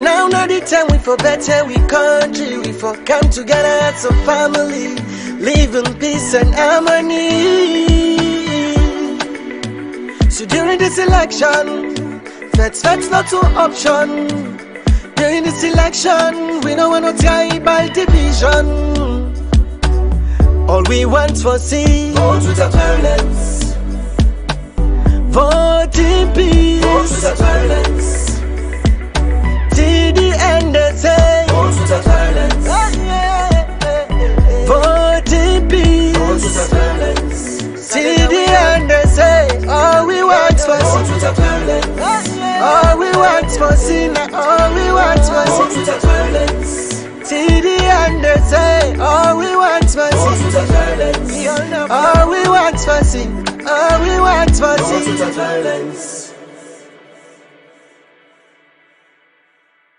Now not the time we for better we country, we for come together as a family, live in peace and harmony. So during this election, that's not an option. During this election, we don't want no tribal division. All we want for see vote without violence, vote in peace, vote without violence. Till the end they say vote without violence, vote in peace, vote without violence. Till the end they say all we want for vote without violence, all we want for sin, all we want for vote without violence. Till the end they say all we want for sin without violence, all we want for sin, all we want for sin without violence.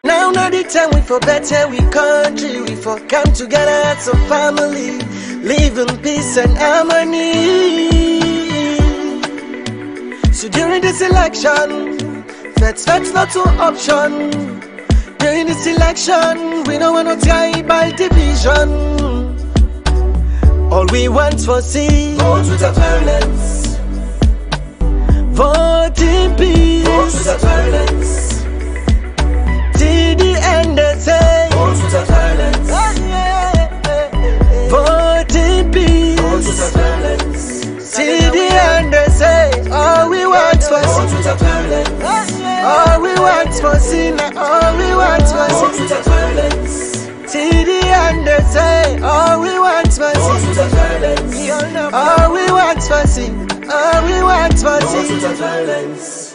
Now not the time we for better we country, we for come together as a family, live in peace and harmony. So during this election, that's not an option. During this election, we don't want no tribal division. All we want for see vote without violence, vote in peace, vote without violence. Till the end they say vote without violence, vote in peace, vote without violence. Till the end they say all we want for vote without violence, all we want for sin, all we want for vote without violence. Till the end they say all we want for vote without violence, all we want for sin, all we want for vote without violence.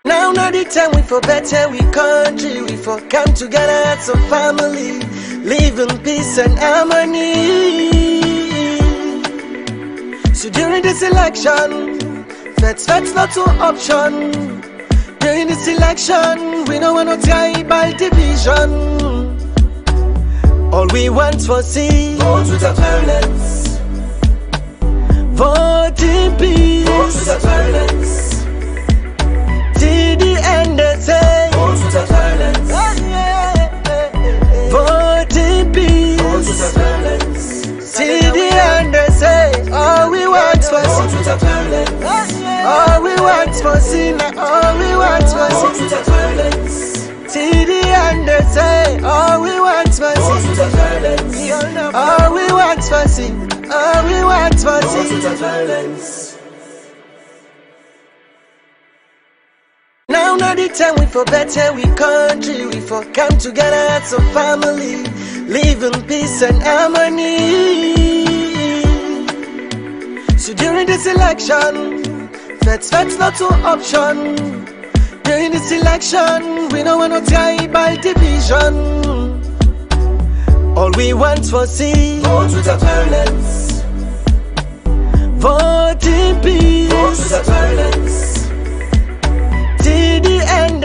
Now not the time we for better we country, we for come together as a family, live in peace and harmony. So during this election, that's not an option. During this election, we don't want no tribal division. All we want for see vote without violence, vote in peace, vote without violence. Till the end they say vote without violence, vote in peace, vote without violence. Till the end they say all we want for vote without violence, all we want for sin, all we want for vote without violence. Till the end they say all we want for vote without violence, all we want for sin, all we want for vote without violence. Now not the time we for better we country, we for come together as a family, live in peace and harmony. So during this election, that's not an option. During this election, we don't want no tribal division. All we want for see vote without violence, vote in peace, vote without violence. Till the end.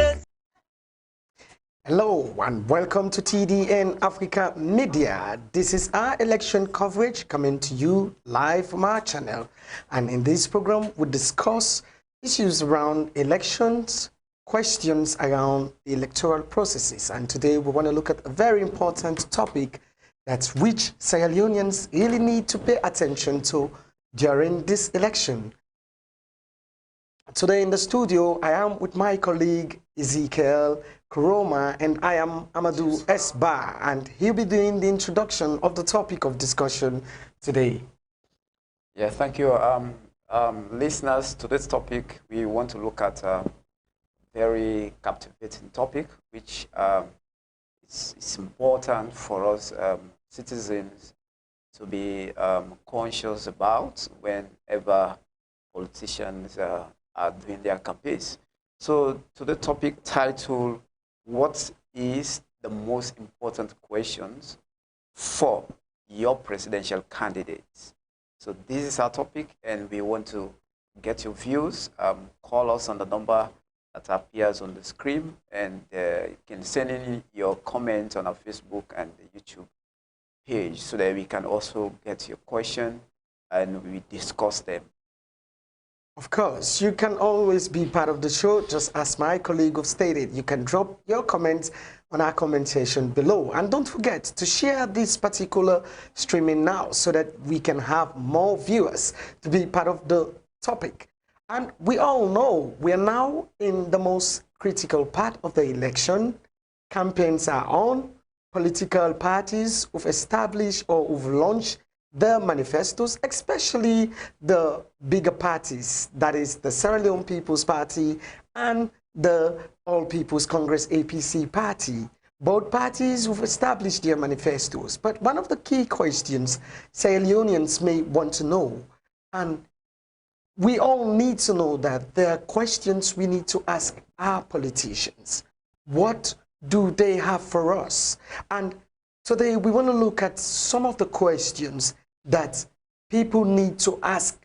Hello and welcome to TDN Africa Media. This is our election coverage coming to you live from our channel. And in this program, we discuss issues around elections, questions around the electoral processes. And today we want to look at a very important topic that's which Sierra Leoneans really need to pay attention to during this election. Today in the studio, I am with my colleague EZEKIEL, KOROMA, and I am AMADU S-Bar, and he'll be doing the introduction of the topic of discussion today. Yeah, thank you. Listeners, to this topic, we want to look at a very captivating topic, which is important for us citizens to be conscious about whenever politicians are doing their campaigns. So to the topic title, what is the most important questions for your presidential candidates? So this is our topic, and we want to get your views. Call us on the number that appears on the screen, and you can send in your comments on our Facebook and the YouTube page so that we can also get your question and we discuss them. Of course, you can always be part of the show, just as my colleague have stated. You can drop your comments on our comment section below. And don't forget to share this particular streaming now so that we can have more viewers to be part of the topic. And we all know we are now in the most critical part of the election. Campaigns are on. Political parties who've established or who've launched their manifestos, especially the bigger parties, that is the Sierra Leone People's Party and the All People's Congress APC party. Both parties have established their manifestos. But one of the key questions Sierra Leoneans may want to know, and we all need to know, that there are questions we need to ask our politicians. What do they have for us? And today we want to look at some of the questions that people need to ask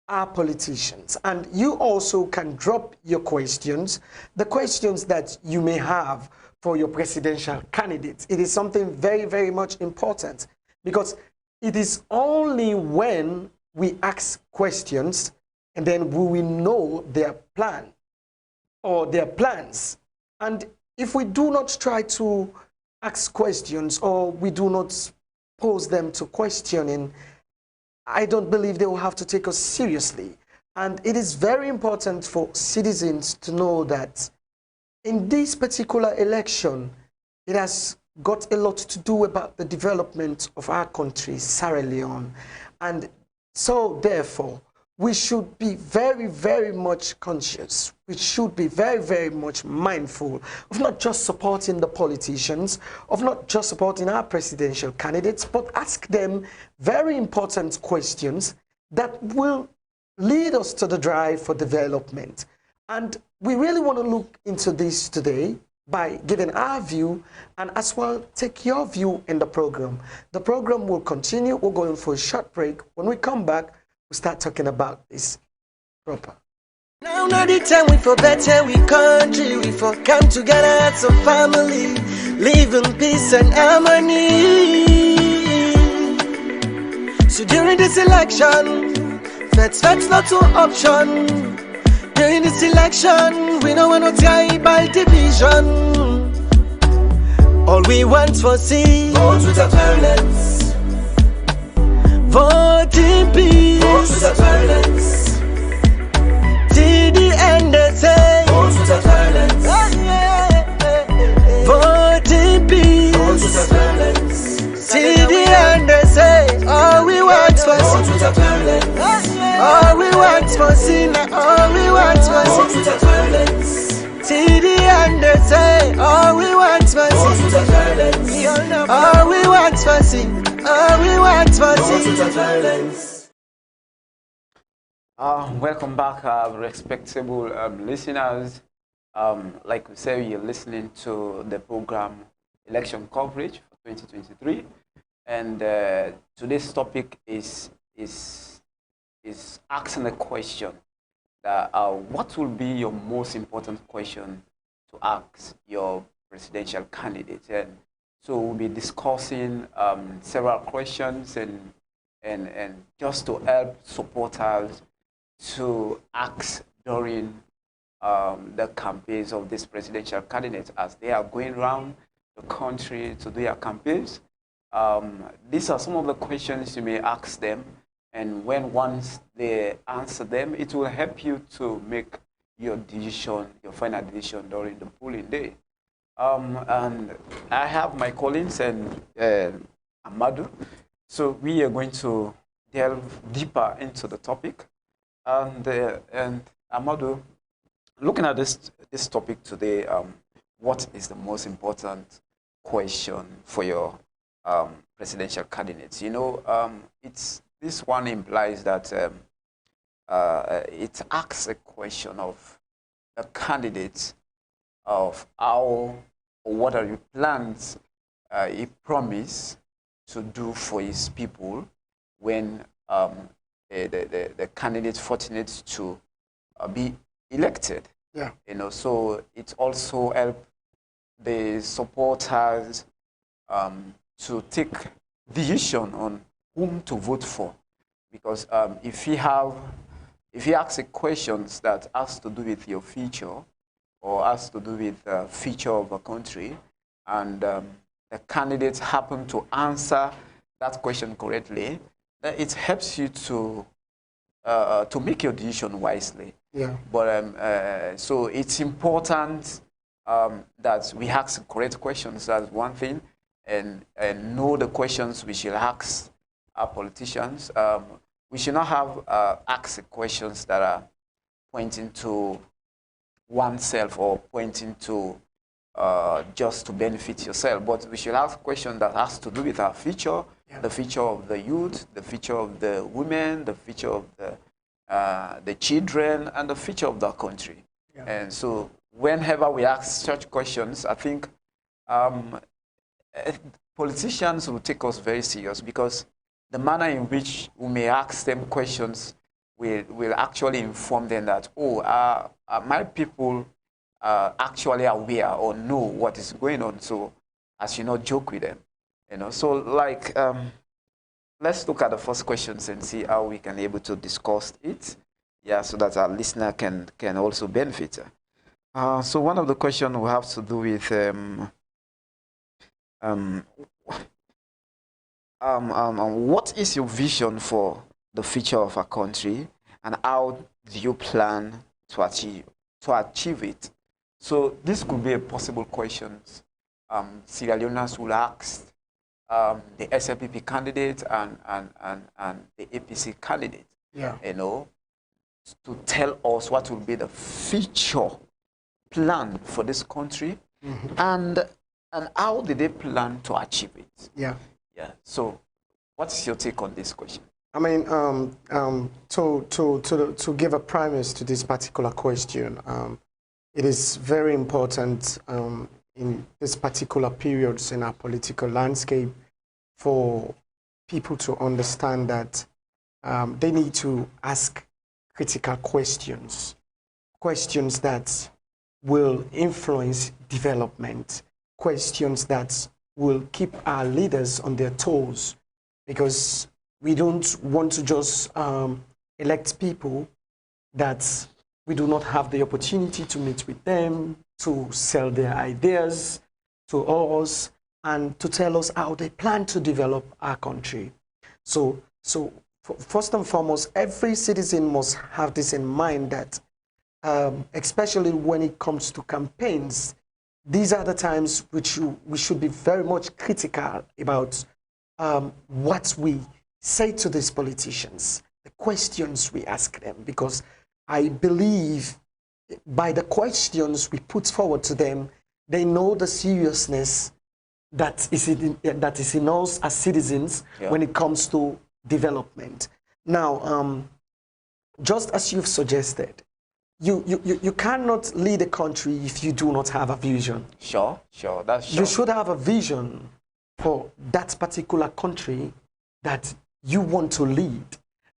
our politicians. And you also can drop your questions, the questions that you may have for your presidential candidates. It is something very, very much important, because it is only when we ask questions and then we will know their plan or their plans. And if we do not try to ask questions or we do not pose them to questioning, I don't believe they will have to take us seriously. And it is very important for citizens to know that in this particular election, it has got a lot to do about the development of our country, Sierra Leone. And so therefore, we should be very, very much conscious. We should be very, very much mindful of not just supporting the politicians, of not just supporting our presidential candidates, but ask them very important questions that will lead us to the drive for development. And we really want to look into this today by giving our view and as well take your view in the program. The program will continue. We're going for a short break. When we come back, we start talking about this proper. Now not the time we for better, we country, we for come together as a family, live in peace and harmony. So during this election, that's not to option. During this election, we don't want no tribal division. All we want for see, vote without violence. Vote in peace. Vote without violence. Till the end they say, vote without violence. Vote in peace. Vote without violence. Till the end they say, all we want for sin. Vote without violence. All we want for sin. All we want for sin. Vote without violence. Till the end they say, all we want for sin. Vote without violence. All we want for sin. All we want for sin. Violence. Welcome back, respectable listeners. Like we say, you're listening to the program Election Coverage for 2023, and today's topic is asking a question that what will be your most important question to ask your presidential candidate? And so we'll be discussing several questions and just to help supporters to ask during the campaigns of these presidential candidates as they are going around the country to do their campaigns. These are some of the questions you may ask them, and once they answer them, it will help you to make your decision, your final decision during the polling day. And I have my colleagues and AMADU. So we are going to delve deeper into the topic. And AMADU, looking at this topic today, what is the most important question for your presidential candidates? You know, this one implies that it asks a question of the candidates of how or what are your plans he promised to do for his people when the candidate fortunate to be elected. Yeah. You know, so it also helps the supporters to take decision on whom to vote for, because if we have if you ask a questions that has to do with your future or has to do with the future of a country, and the candidates happen to answer that question correctly, then it helps you to make your decision wisely. Yeah. But so it's important that we ask correct questions. That's one thing, and know the questions we should ask our politicians. We should not have ask questions that are pointing to oneself or pointing to just to benefit yourself, but we should ask questions that has to do with our future, the future of the youth, the future of the women, the future of the children, and the future of the country. Yeah. And so whenever we ask such questions, I think politicians will take us very serious, because the manner in which we may ask them questions will actually inform them that, oh, my people are actually aware or know what is going on, so I should not joke with them. You know, so like, let's look at the first questions and see how we can able to discuss it, yeah, so that our listener can also benefit. So one of the questions will have to do with what is your vision for the future of our country, and how do you plan to achieve it? So this could be a possible question Sierra Leoneans will ask the SLPP candidate and the APC candidate. Yeah. You know, to tell us what will be the future plan for this country, and how did they plan to achieve it? Yeah. Yeah. So, what's your take on this question? I mean, to give a premise to this particular question, it is very important in this particular periods in our political landscape for people to understand that they need to ask critical questions, questions that will influence development, questions that will keep our leaders on their toes, because we don't want to just elect people that we do not have the opportunity to meet with them, to sell their ideas to us, and to tell us how they plan to develop our country. So first and foremost, every citizen must have this in mind, that especially when it comes to campaigns, these are the times which we should be very much critical about what we say to these politicians, the questions we ask them, because I believe by the questions we put forward to them, they know the seriousness that is in us as citizens, yeah, when it comes to development. Now, just as you've suggested, you cannot lead a country if you do not have a vision. Sure, that's sure. You should have a vision for that particular country that you want to lead.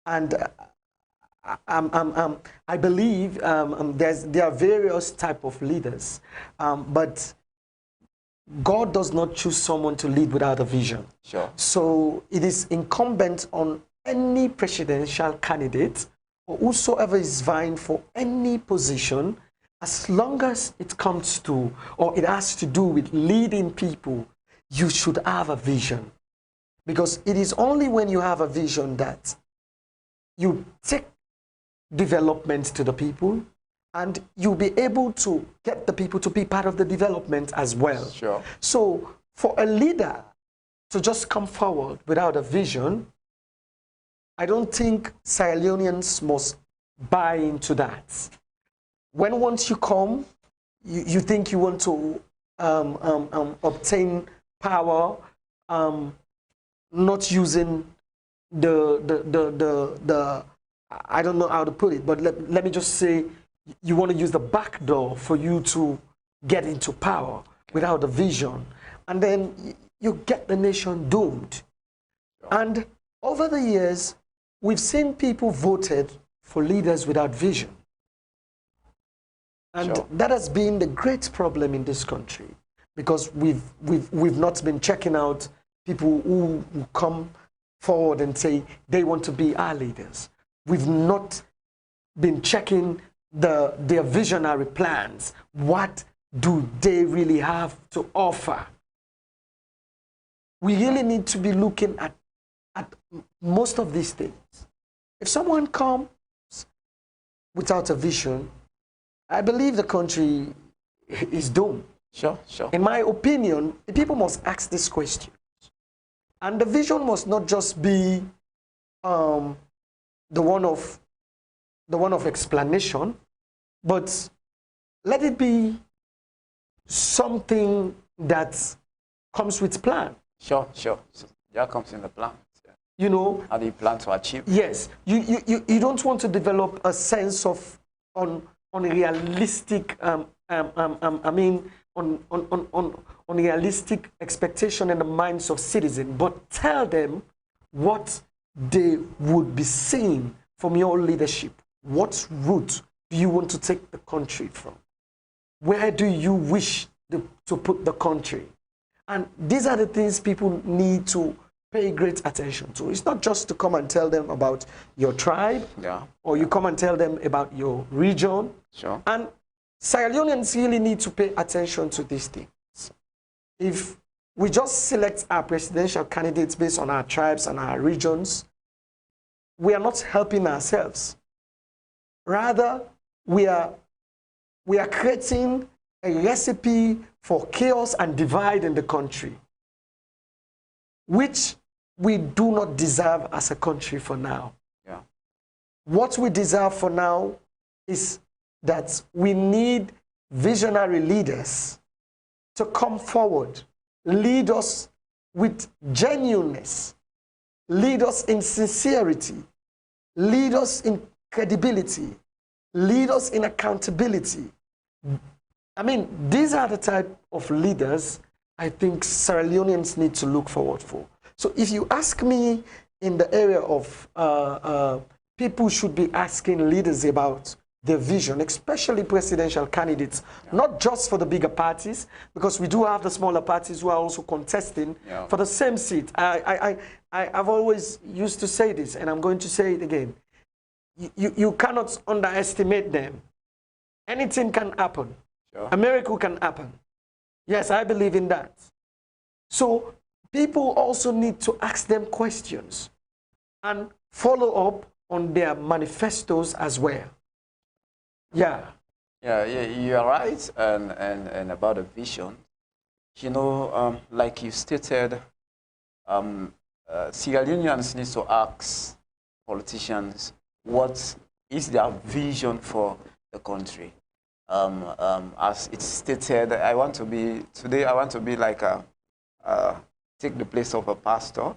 And I believe there are various types of leaders, but God does not choose someone to lead without a vision. Sure. So it is incumbent on any presidential candidate or whosoever is vying for any position, as long as it comes to, or it has to do with leading people, you should have a vision. Because it is only when you have a vision that you take development to the people, and you'll be able to get the people to be part of the development as well. Sure. So for a leader to just come forward without a vision, I don't think Sierra Leoneans must buy into that. When once you come, you think you want to obtain power, not using the I don't know how to put it, but let me just say, you want to use the back door for you to get into power without a vision, and then you get the nation doomed. And over the years, we've seen people voted for leaders without vision. And sure, that has been the great problem in this country, because we've not been checking out people who come forward and say they want to be our leaders. We've not been checking their visionary plans. What do they really have to offer? We really need to be looking at most of these things. If someone comes without a vision, I believe the country is doomed. Sure, sure. In my opinion, people must ask this question. And the vision must not just be the one of explanation, but let it be something that comes with plan. Sure, sure. So that comes in the plan. Yeah. You know, how do you plan to achieve? Yes, you don't want to develop a sense of unrealistic. Unrealistic expectation in the minds of citizens, but tell them what they would be seeing from your leadership. What route do you want to take the country from? Where do you wish to put the country? And these are the things people need to pay great attention to. It's not just to come and tell them about your tribe, or you come and tell them about your region. Sure. And Sierra Leoneans really need to pay attention to these things. If we just select our presidential candidates based on our tribes and our regions, we are not helping ourselves. Rather, we are creating a recipe for chaos and divide in the country, which we do not deserve as a country for now. Yeah. What we deserve for now is that we need visionary leaders to come forward, lead us with genuineness, lead us in sincerity, lead us in credibility, lead us in accountability. I mean, these are the type of leaders I think Sierra Leoneans need to look forward for. So if you ask me in the area of people should be asking leaders about their vision, especially presidential candidates, not just for the bigger parties, because we do have the smaller parties who are also contesting for the same seat. I've always used to say this, and I'm going to say it again. You cannot underestimate them. Anything can happen. Sure. A miracle can happen. Yes, I believe in that. So people also need to ask them questions and follow up on their manifestos as well. Yeah. Yeah, you are right, and about the vision. You know, like you stated, Sierra Leoneans need to ask politicians what is their vision for the country. As it's stated, I want to be like take the place of a pastor.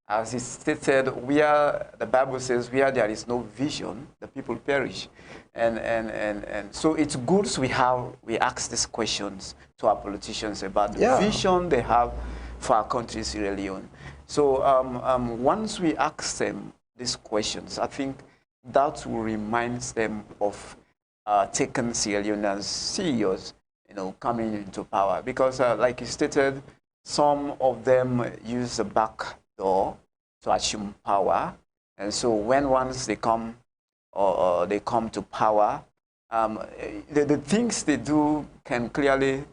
As it's stated, the Bible says, where there is no vision, the people perish. And so it's good we ask these questions to our politicians about the vision they have for our country, Sierra Leone. So once we ask them these questions, I think that will remind them of taking Sierra Leone as CEOs, coming into power. Because like you stated, some of them use the back door to assume power, and so once they come to power, the things they do can clearly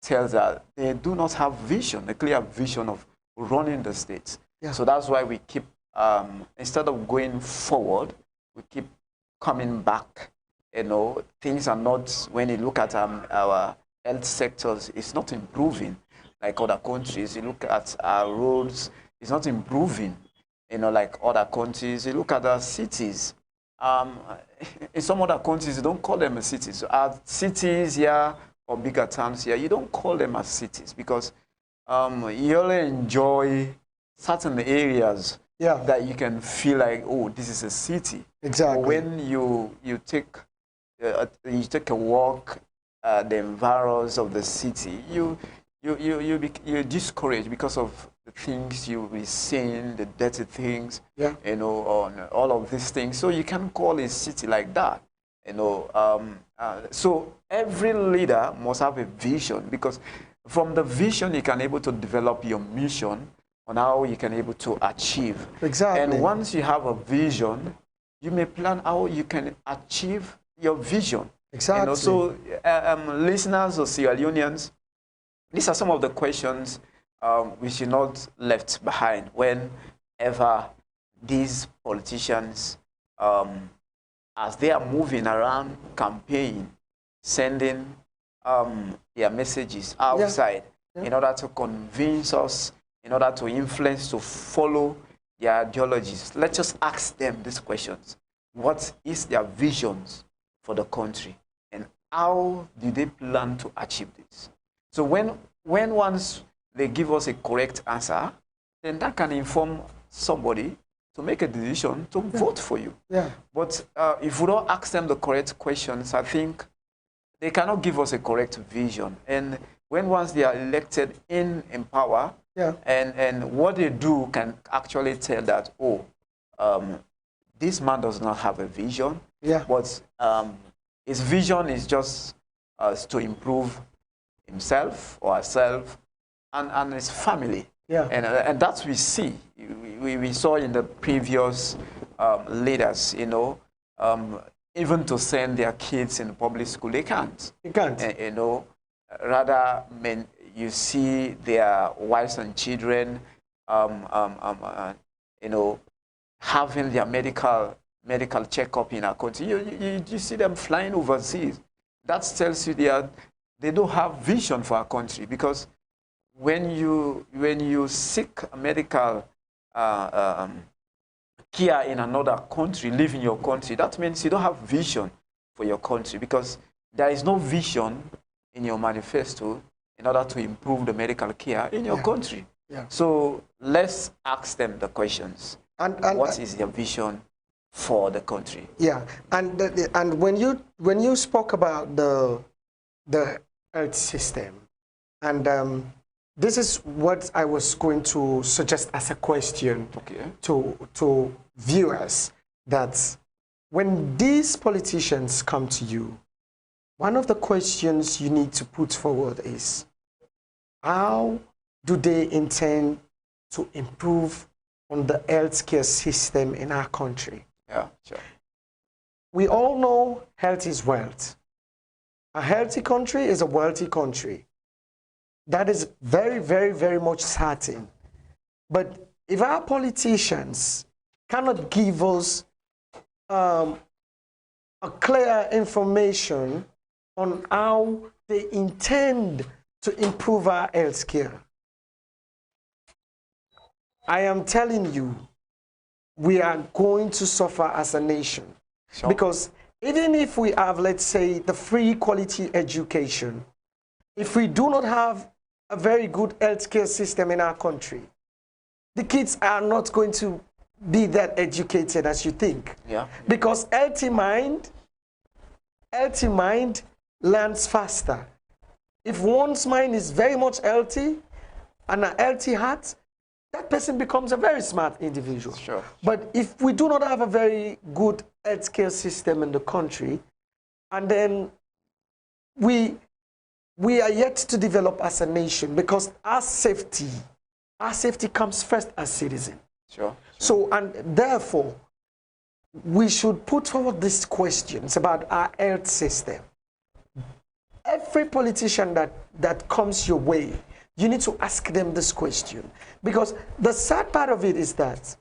tell that they do not have vision, a clear vision of running the state. Yeah. So that's why we keep instead of going forward, we keep coming back. Things are not, when you look at our health sectors, it's not improving like other countries. You look at our roads, it's not improving, like other countries. You look at our cities. In some other countries, you don't call them cities. So our cities here, or bigger towns here, you don't call them as cities because you only enjoy certain areas that you can feel like, oh, this is a city. Exactly. But when you take a walk, the environs of the city, you're discouraged because of the things you'll be seeing, the dirty things, on all of these things. So you can't call a city like that, So every leader must have a vision, because from the vision you can able to develop your mission on how you can able to achieve. Exactly. And once you have a vision, you may plan how you can achieve your vision. Exactly. You know, so listeners or Sierra Leoneans, these are some of the questions we should not left behind whenever these politicians, as they are moving around campaign, sending their messages outside in order to convince us, in order to influence, to follow their ideologies. Let's just ask them these questions. What is their visions for the country? And how do they plan to achieve this? So when once they give us a correct answer, then that can inform somebody to make a decision to vote for you. Yeah. But if we don't ask them the correct questions, I think they cannot give us a correct vision. And when once they are elected in power, and what they do can actually tell that, oh, this man does not have a vision, but his vision is just to improve himself or herself and his family. Yeah. And that's we see. We saw in the previous leaders, you know, even to send their kids in public school, they can't. They can't. You know, rather, you see their wives and children, you know, having their medical checkup in our country. You see them flying overseas. That tells you they don't have vision for our country, because when you seek medical care in another country, live in your country, that means you don't have vision for your country, because there is no vision in your manifesto in order to improve the medical care in your country. Yeah. So let's ask them the questions. And what is their vision for the country? Yeah, and when you spoke about the health system, and this is what I was going to suggest as a question to viewers, that when these politicians come to you, one of the questions you need to put forward is, how do they intend to improve on the healthcare system in our country? Yeah, sure. We all know health is wealth. A healthy country is a wealthy country. That is very, very, very much certain. But if our politicians cannot give us a clear information on how they intend to improve our health care, I am telling you, we are going to suffer as a nation. Sure. Because even if we have, let's say, the free quality education, if we do not have a very good healthcare system in our country, the kids are not going to be that educated as you think. Yeah. Because healthy mind learns faster. If one's mind is very much healthy and a healthy heart, that person becomes a very smart individual. Sure. But if we do not have a very good healthcare system in the country, and then we are yet to develop as a nation, because our safety comes first as citizens. Sure. So, and therefore, we should put forward these questions about our health system. Every politician that comes your way, you need to ask them this question. Because the sad part of it is that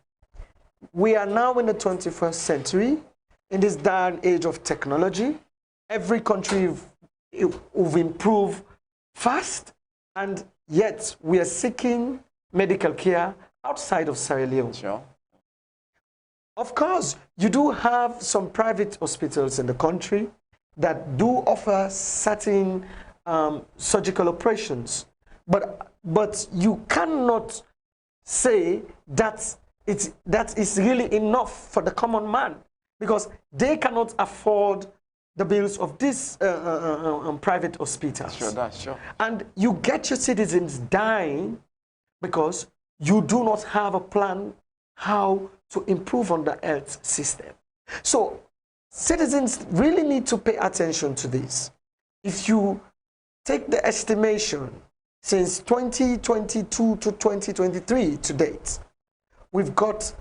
we are now in the 21st century, in this day and age of technology. Every country will improve fast, and yet we are seeking medical care outside of Sierra Leone. Sure. Of course, you do have some private hospitals in the country that do offer certain surgical operations, but you cannot say that is really enough for the common man, because they cannot afford the bills of these private hospitals. Sure, that's sure. And you get your citizens dying because you do not have a plan how to improve on the health system. So citizens really need to pay attention to this. If you take the estimation since 2022 to 2023 to date, we've got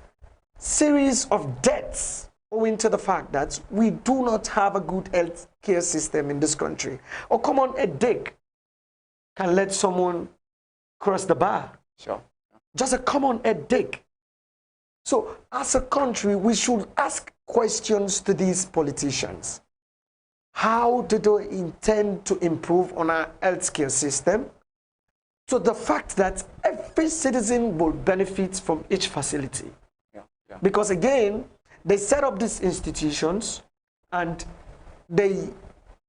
series of deaths owing to the fact that we do not have a good health care system in this country. Or come on, a dick can let someone cross the bar. Sure. Just a common head dig. So as a country, we should ask questions to these politicians. How do they intend to improve on our healthcare system? So the fact that every citizen will benefit from each facility. Yeah. Because again, they set up these institutions and they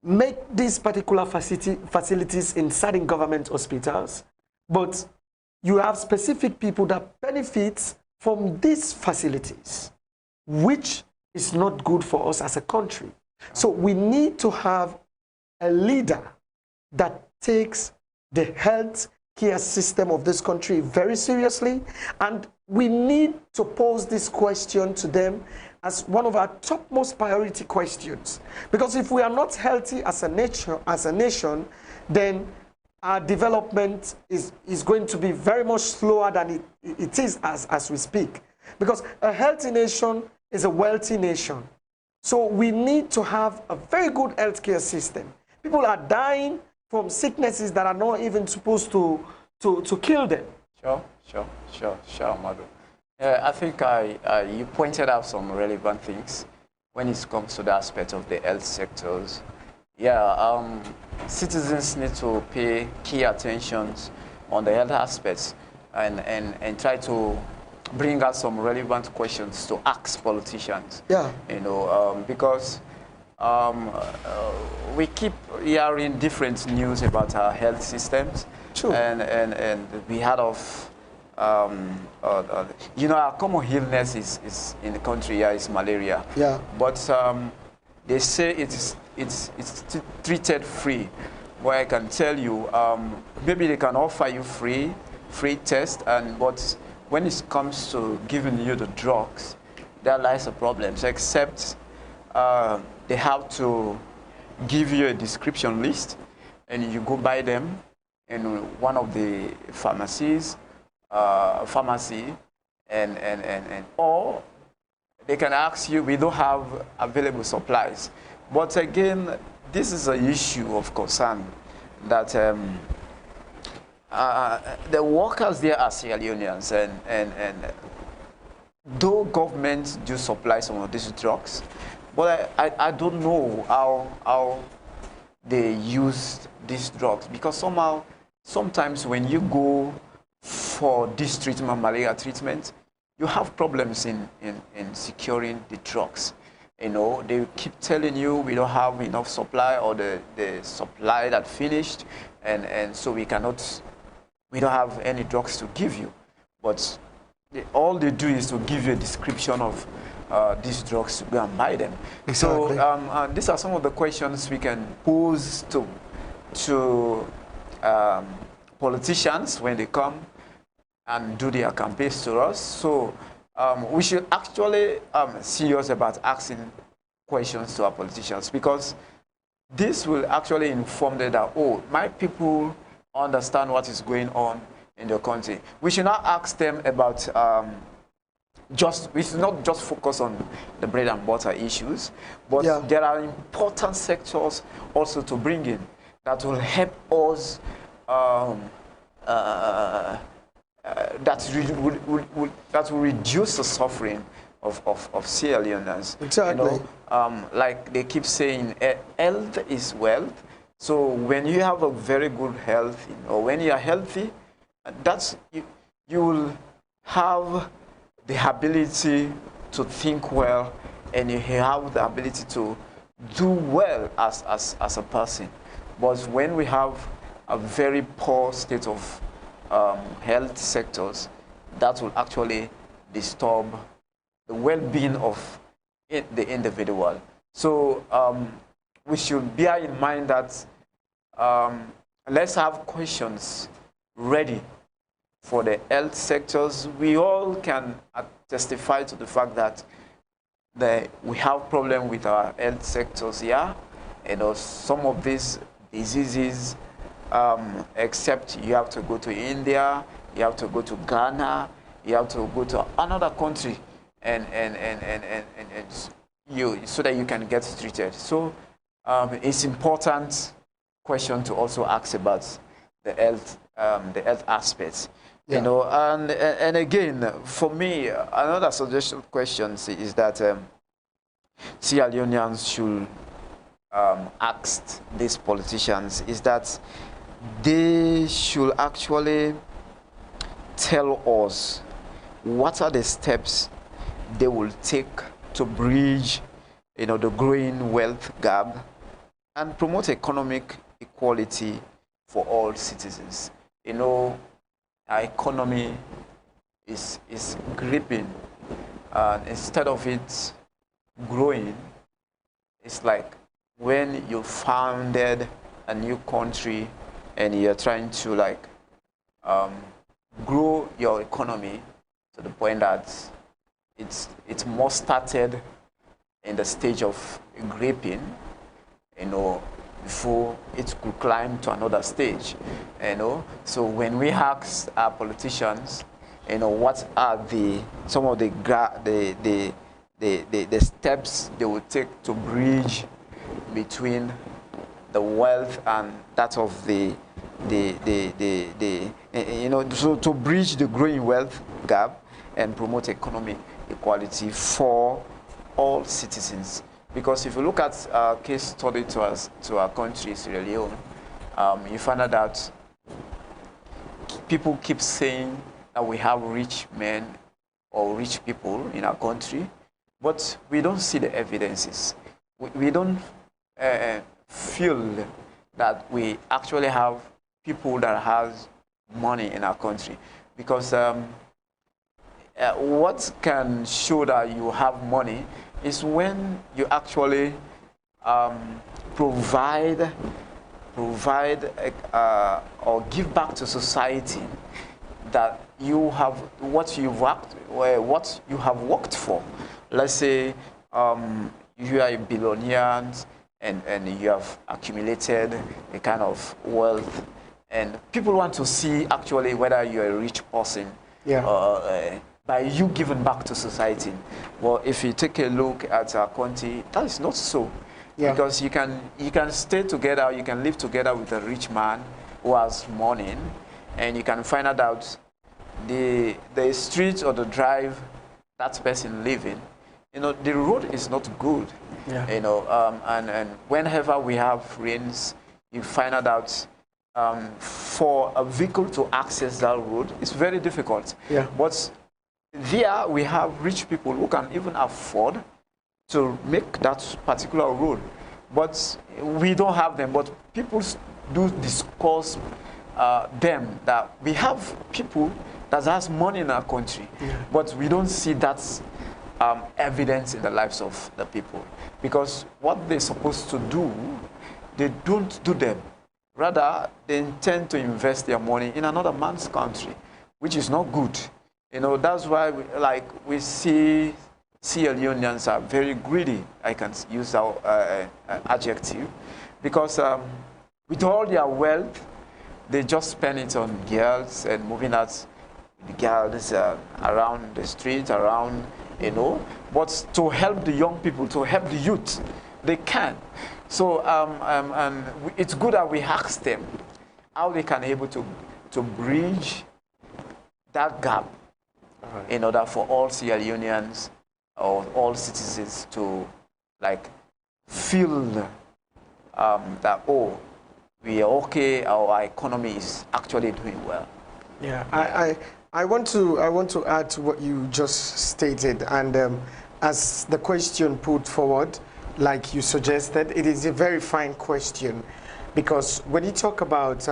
make these particular facilities in certain government hospitals, but you have specific people that benefit from these facilities, which is not good for us as a country. So we need to have a leader that takes the health care system of this country very seriously, and we need to pose this question to them as one of our topmost priority questions. Because if we are not healthy as a nation, then our development is going to be very much slower than it is as we speak. Because a healthy nation is a wealthy nation. So we need to have a very good healthcare system. People are dying from sicknesses that are not even supposed to kill them. Sure, AMADU. I think you pointed out some relevant things when it comes to the aspect of the health sectors. Citizens need to pay key attention on the health aspects and try to bring out some relevant questions to ask politicians. Yeah. Because we keep hearing different news about our health systems. True. And we had of our common illness is in the country here is malaria. Yeah. But they say it's treated free. Well, I can tell you, maybe they can offer you free test, but when it comes to giving you the drugs, there lies a problem. So except they have to give you a description list, and you go buy them in one of the pharmacy, or they can ask you, we don't have available supplies. But again, this is an issue of concern that the workers there are Sierra Leoneans, and though governments do supply some of these drugs, but I don't know how they use these drugs, because sometimes when you go for this treatment, malaria treatment, you have problems in securing the drugs. They keep telling you we don't have enough supply, or the supply that finished, and so we don't have any drugs to give you. But all they do is to give you a description of these drugs to go and buy them. Exactly. So these are some of the questions we can pose to politicians when they come and do their campaigns to us. So we should actually serious about asking questions to our politicians, because this will actually inform them that, oh, my people understand what is going on in the country. We should not ask them about we should not just focus on the bread and butter issues, but yeah, there are important sectors also to bring in that will help us that will reduce the suffering of Sierra Leoneans. Exactly. Like they keep saying, health is wealth. So when you have a very good health, when you are healthy, you will have the ability to think well, and you have the ability to do well as a person. But when we have a very poor state of health sectors, that will actually disturb the well-being of the individual. So we should bear in mind that let's have questions ready for the health sectors. We all can testify to the fact that we have problem with our health sectors here. Some of these diseases, except you have to go to India, you have to go to Ghana, you have to go to another country and so that you can get treated. So it's important question to also ask about the health aspects. Yeah. You know, and again, for me, another suggestion question is that Sierra Leoneans should ask these politicians is that they should actually tell us what are the steps they will take to bridge, you know, the growing wealth gap and promote economic equality for all citizens. You know, our economy is gripping, and instead of it growing, it's like when you founded a new country and you're trying to like grow your economy to the point that it's more started in the stage of gripping, you know, before it could climb to another stage, you know. So when we ask our politicians, you know, what are some of the steps they will take to bridge between the wealth and that of you know, so to bridge the growing wealth gap and promote economic equality for all citizens. Because if you look at a case study to our country, Sierra Leone, you find out that people keep saying that we have rich men or rich people in our country, but we don't see the evidences. We don't feel that we actually have people that has money in our country. Because what can show that you have money is when you actually provide or give back to society that you have what you have worked for. Let's say you are a billionaire and you have accumulated a kind of wealth, and people want to see actually whether you're a rich person. Yeah. By you giving back to society. Well, if you take a look at our country, that is not so. Yeah. Because you can stay together, you can live together with a rich man who has money, and you can find out the street or the drive that person living, you know, the road is not good. Yeah. You know, and whenever we have rains, you find out for a vehicle to access that road, it's very difficult. Yeah. But there we have rich people who can even afford to make that particular road. But we don't have them. But people do discuss them, that we have people that has money in our country, but we don't see that evidence in the lives of the people. Because what they're supposed to do, they don't do them. Rather, they intend to invest their money in another man's country, which is not good. You know, that's why we see Sierra Leoneans are very greedy. I can use our adjective, because with all their wealth, they just spend it on girls and moving out the girls around the street, around, you know. But to help the young people, to help the youth, they can. So and it's good that we ask them how they can able to bridge that gap in order for all Sierra Leoneans or all citizens to like feel that, oh, we are okay, our economy is actually doing well. Yeah, I want to add to what you just stated, and as the question put forward, like you suggested, it is a very fine question, because when you talk about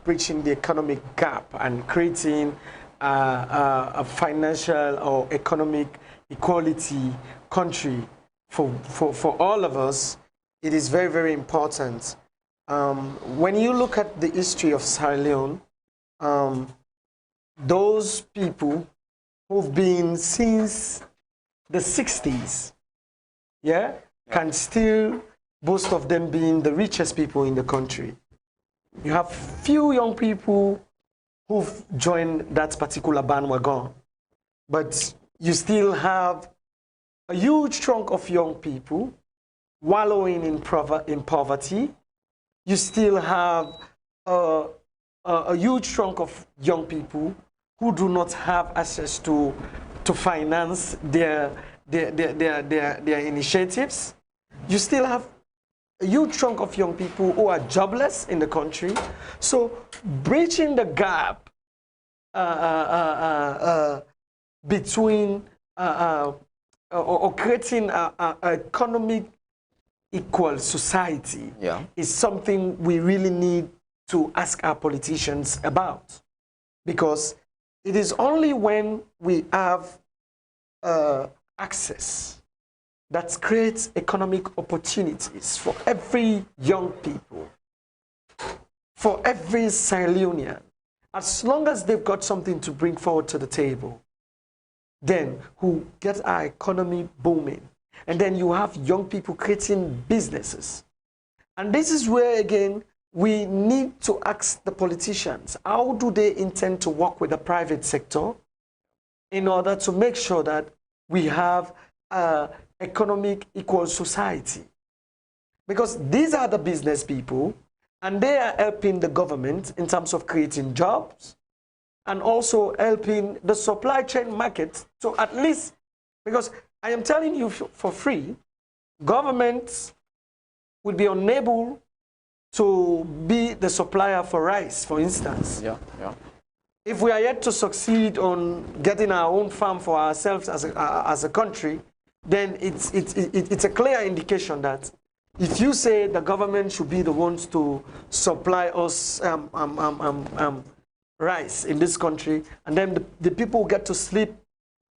bridging the economic gap and creating a financial or economic equality country for all of us, it is very, very important. When you look at the history of Sierra Leone, those people who've been since the 60s, yeah, can still boast of them being the richest people in the country. You have few young people who've joined that particular bandwagon, but you still have a huge chunk of young people wallowing in poverty. You still have a huge chunk of young people who do not have access to finance their initiatives. You still have a huge chunk of young people who are jobless in the country. So bridging the gap between or creating an economic equal society is something we really need to ask our politicians about, because it is only when we have access that creates economic opportunities for every young people, for every Sierra Leonean, as long as they've got something to bring forward to the table, then who get our economy booming. And then you have young people creating businesses. And this is where, again, we need to ask the politicians, how do they intend to work with the private sector in order to make sure that we have an economic equal society? Because these are the business people, and they are helping the government in terms of creating jobs and also helping the supply chain market to at least, because I am telling you for free, governments will be unable to be the supplier for rice, for instance. If we are yet to succeed on getting our own farm for ourselves as a country, then it's a clear indication that if you say the government should be the ones to supply us rice in this country, and then the people get to sleep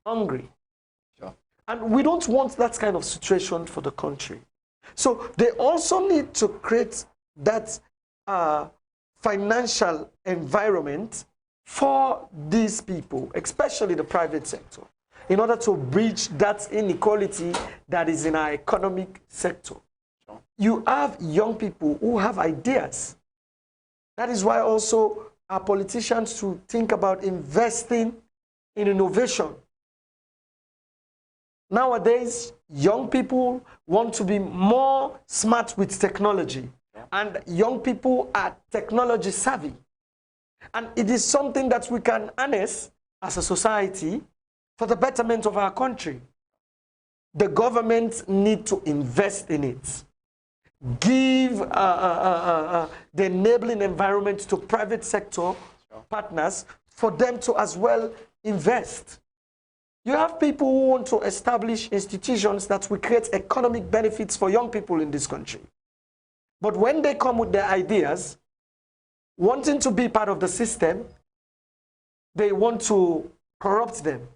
hungry. And we don't want that kind of situation for the country. So they also need to create that financial environment for these people, especially the private sector, in order to bridge that inequality that is in our economic sector. You have young people who have ideas. That is why also our politicians should think about investing in innovation. Nowadays, young people want to be more smart with technology, and young people are technology savvy. And it is something that we can harness as a society for the betterment of our country. The government need to invest in it. Give the enabling environment to private sector partners for them to as well invest. You have people who want to establish institutions that will create economic benefits for young people in this country. But when they come with their ideas, wanting to be part of the system, they want to corrupt them.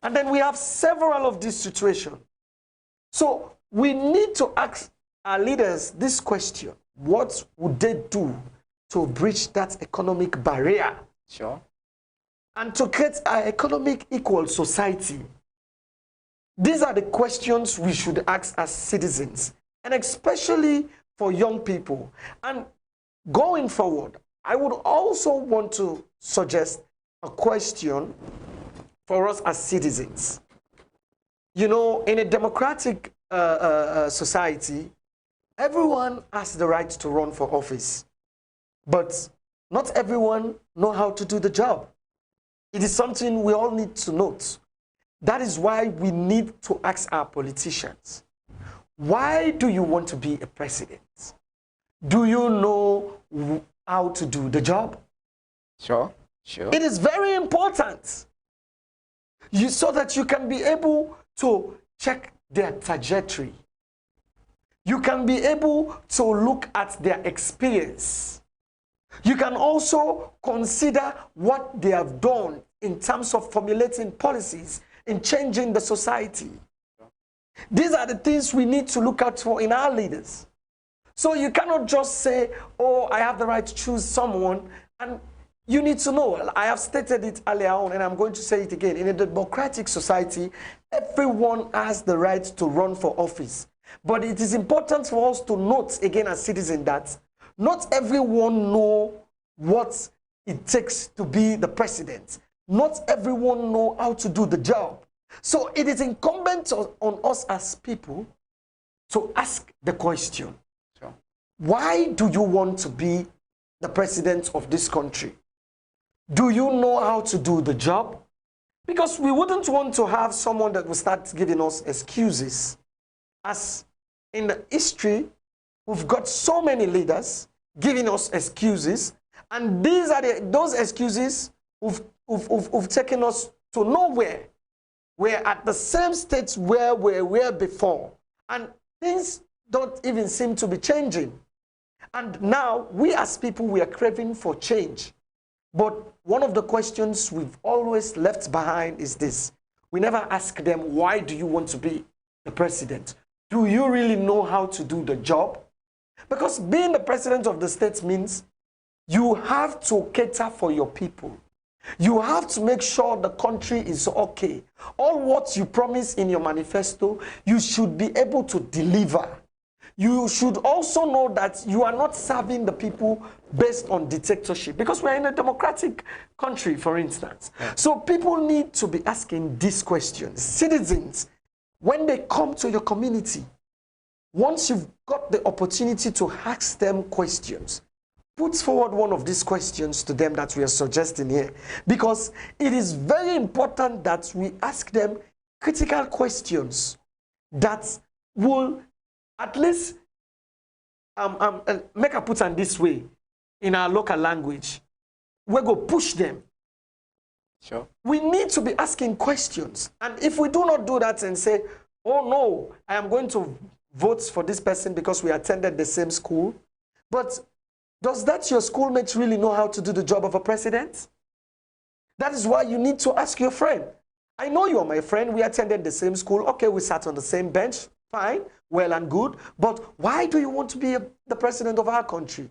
And then we have several of these situations. So we need to ask our leaders this question: what would they do to bridge that economic barrier? And to create an economic equal society? These are the questions we should ask as citizens, and especially for young people. And going forward, I would also want to suggest a question for us as citizens. You know, in a democratic society, everyone has the right to run for office, but not everyone knows how to do the job. It is something we all need to note. That is why we need to ask our politicians, why do you want to be a president? Do you know how to do the job? Sure. It is very important, so that you can be able to check their trajectory. You can be able to look at their experience. You can also consider what they have done in terms of formulating policies in changing the society. These are the things we need to look out for in our leaders. So you cannot just say, oh, I have the right to choose someone, and you need to know. I have stated it earlier on, and I'm going to say it again. In a democratic society, everyone has the right to run for office. But it is important for us to note, again as citizens, that not everyone knows what it takes to be the president. Not everyone knows how to do the job. So it is incumbent on us as people to ask the question, Sure. why do you want to be the president of this country? Do you know how to do the job? Because we wouldn't want to have someone that will start giving us excuses. As in the history, we've got so many leaders giving us excuses, and these are those excuses who've taken us to nowhere. We're at the same state where we were before, and things don't even seem to be changing. And now, we as people, we are craving for change. But one of the questions we've always left behind is this. We never ask them, why do you want to be the president? Do you really know how to do the job? Because being the president of the state means you have to cater for your people. You have to make sure the country is okay. All what you promise in your manifesto, you should be able to deliver. You should also know that you are not serving the people based on dictatorship, because we're in a democratic country, for instance. Yeah. So people need to be asking these questions. Citizens, when they come to your community, once you've got the opportunity to ask them questions, put forward one of these questions to them that we are suggesting here, because it is very important that we ask them critical questions that will at least make a put on this way in our local language. We're going to push them. Sure. We need to be asking questions. And if we do not do that and say, oh no, I am going to vote for this person because we attended the same school, but does that your schoolmates really know how to do the job of a president? That is why you need to ask your friend. I know you are my friend. We attended the same school. Okay, we sat on the same bench. Fine, well and good. But why do you want to be the president of our country?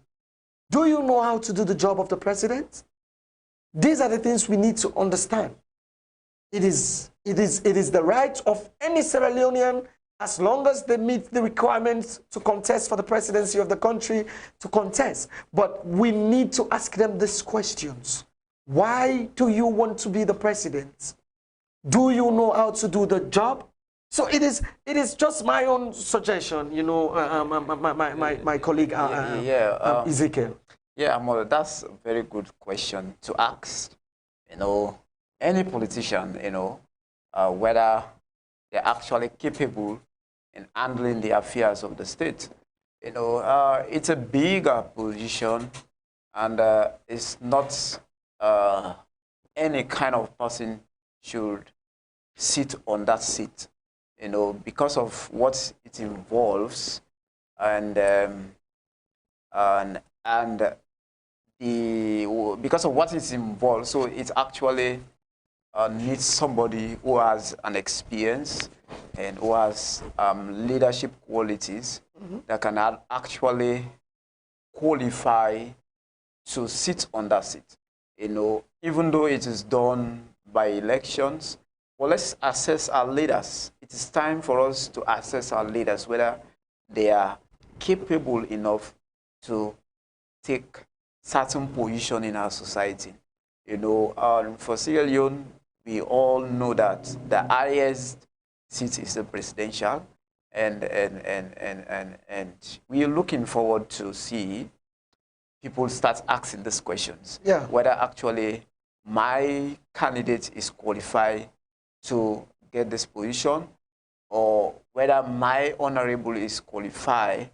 Do you know how to do the job of the president? These are the things we need to understand. It is the right of any Sierra Leonean, as long as they meet the requirements to contest for the presidency of the country, to contest. But we need to ask them these questions. Why do you want to be the president? Do you know how to do the job? So it is just my own suggestion, you know, my colleague Ezekiel. Yeah, Amor, that's a very good question to ask. You know, any politician, you know, whether they're actually capable in handling the affairs of the state. You know, it's a bigger position, and it's not any kind of person should sit on that seat. You know, because of what it involves, and because of what it involves, so it actually needs somebody who has an experience and who has leadership qualities that can actually qualify to sit on that seat. You know, even though it is done by elections. Well, let's assess our leaders. It is time for us to assess our leaders, whether they are capable enough to take certain position in our society. You know, for Sierra Leone, we all know that the highest seat is the presidential, and we are looking forward to see people start asking these questions. Yeah. Whether actually my candidate is qualified to get this position, or whether my honorable is qualified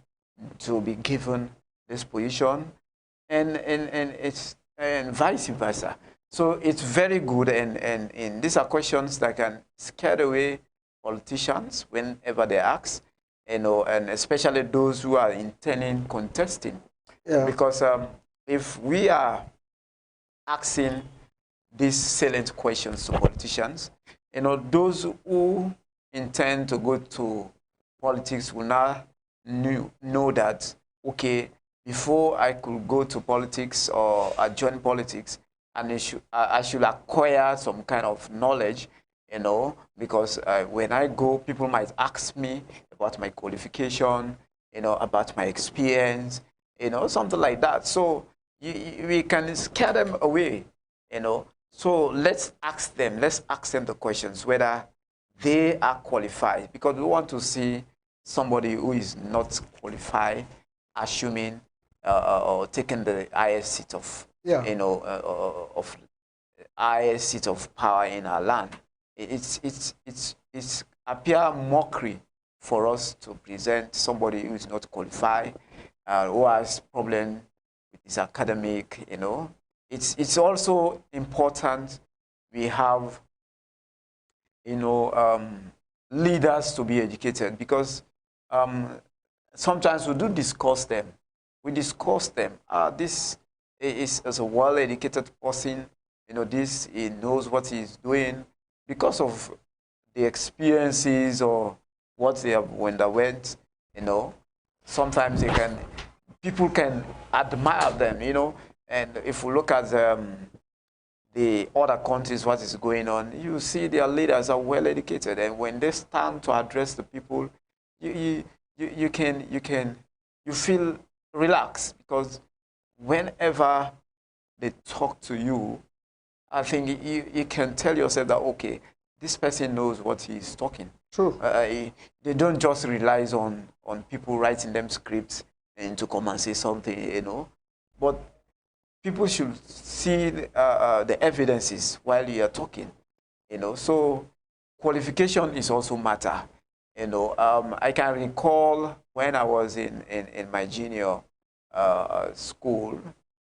to be given this position, and vice versa. So it's very good, and these are questions that can scare away politicians whenever they ask, you know, and especially those who are intending contesting. Yeah. Because if we are asking these salient questions to politicians, you know, those who intend to go to politics will now know that, okay, before I could go to politics or join politics, and I should acquire some kind of knowledge, you know, because when I go, people might ask me about my qualification, you know, about my experience, you know, something like that. So we can scare them away, you know. So let's ask them the questions, whether they are qualified, because we want to see somebody who is not qualified assuming or taking the highest seat of, of highest seat of power in our land. It's appear mockery for us to present somebody who is not qualified, who has problem with his academic. It's also important we have leaders to be educated, because sometimes we do discuss them. We discuss them. This is as a well-educated person. This, he knows what he's doing because of the experiences or what they have underwent. Sometimes people can admire them. And if we look at the other countries, what is going on, you see their leaders are well educated, and when they stand to address the people, you feel relaxed, because whenever they talk to you, I think you can tell yourself that, okay, this person knows what he's talking. True. They don't just rely on people writing them scripts and to come and say something, but people should see the evidences while you are talking, So qualification is also matter, I can recall when I was in my junior school,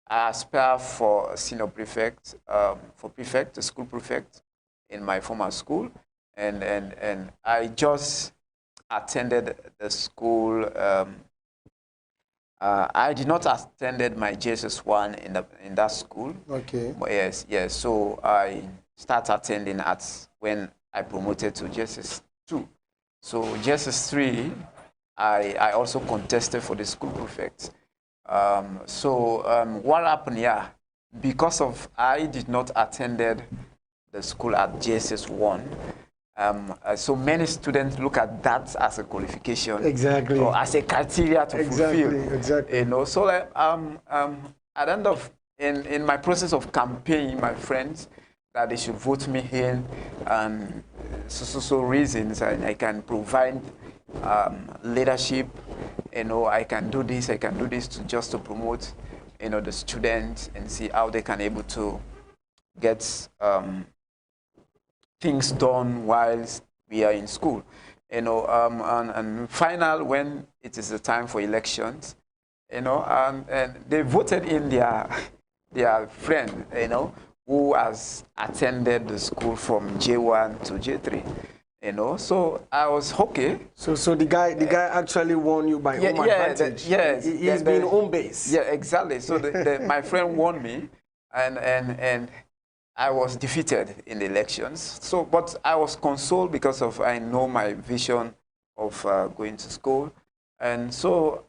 I aspired for senior prefect, the school prefect in my former school, and I just attended the school. I did not attended my JSS1 in that school. Okay. But yes. So I started attending when I promoted to JSS2. So JSS3, I also contested for the school prefect. What happened here? Because of I did not attended the school at JSS1, so many students look at that as a qualification, exactly, or as a criteria to fulfill. Exactly. So at the end of in my process of campaigning, my friends that they should vote me in, and so reasons, and I can provide leadership. I can do this. I can do this just to promote, the students and see how they can able to get things done whilst we are in school, and final, when it is the time for elections, and they voted in their friend, who has attended the school from J1 to J3, so I was okay. So the guy actually won you by home advantage. Yes, he's been home base. Yeah, exactly. So my friend won me, and I was defeated in the elections. So, but I was consoled because of I know my vision of going to school, and so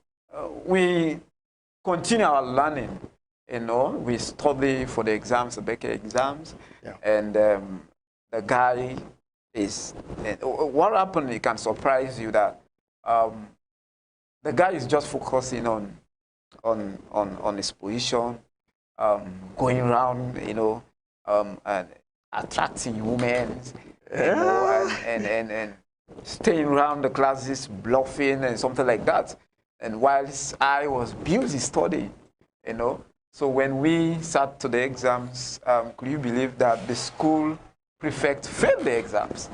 we continue our learning. We study for the exams, the Becker exams, and the guy is. What happened? It can surprise you that the guy is just focusing on his position, going around, and attracting women, and staying around the classes, bluffing and something like that. And whilst I was busy studying, so when we sat to the exams, could you believe that the school prefect failed the exams?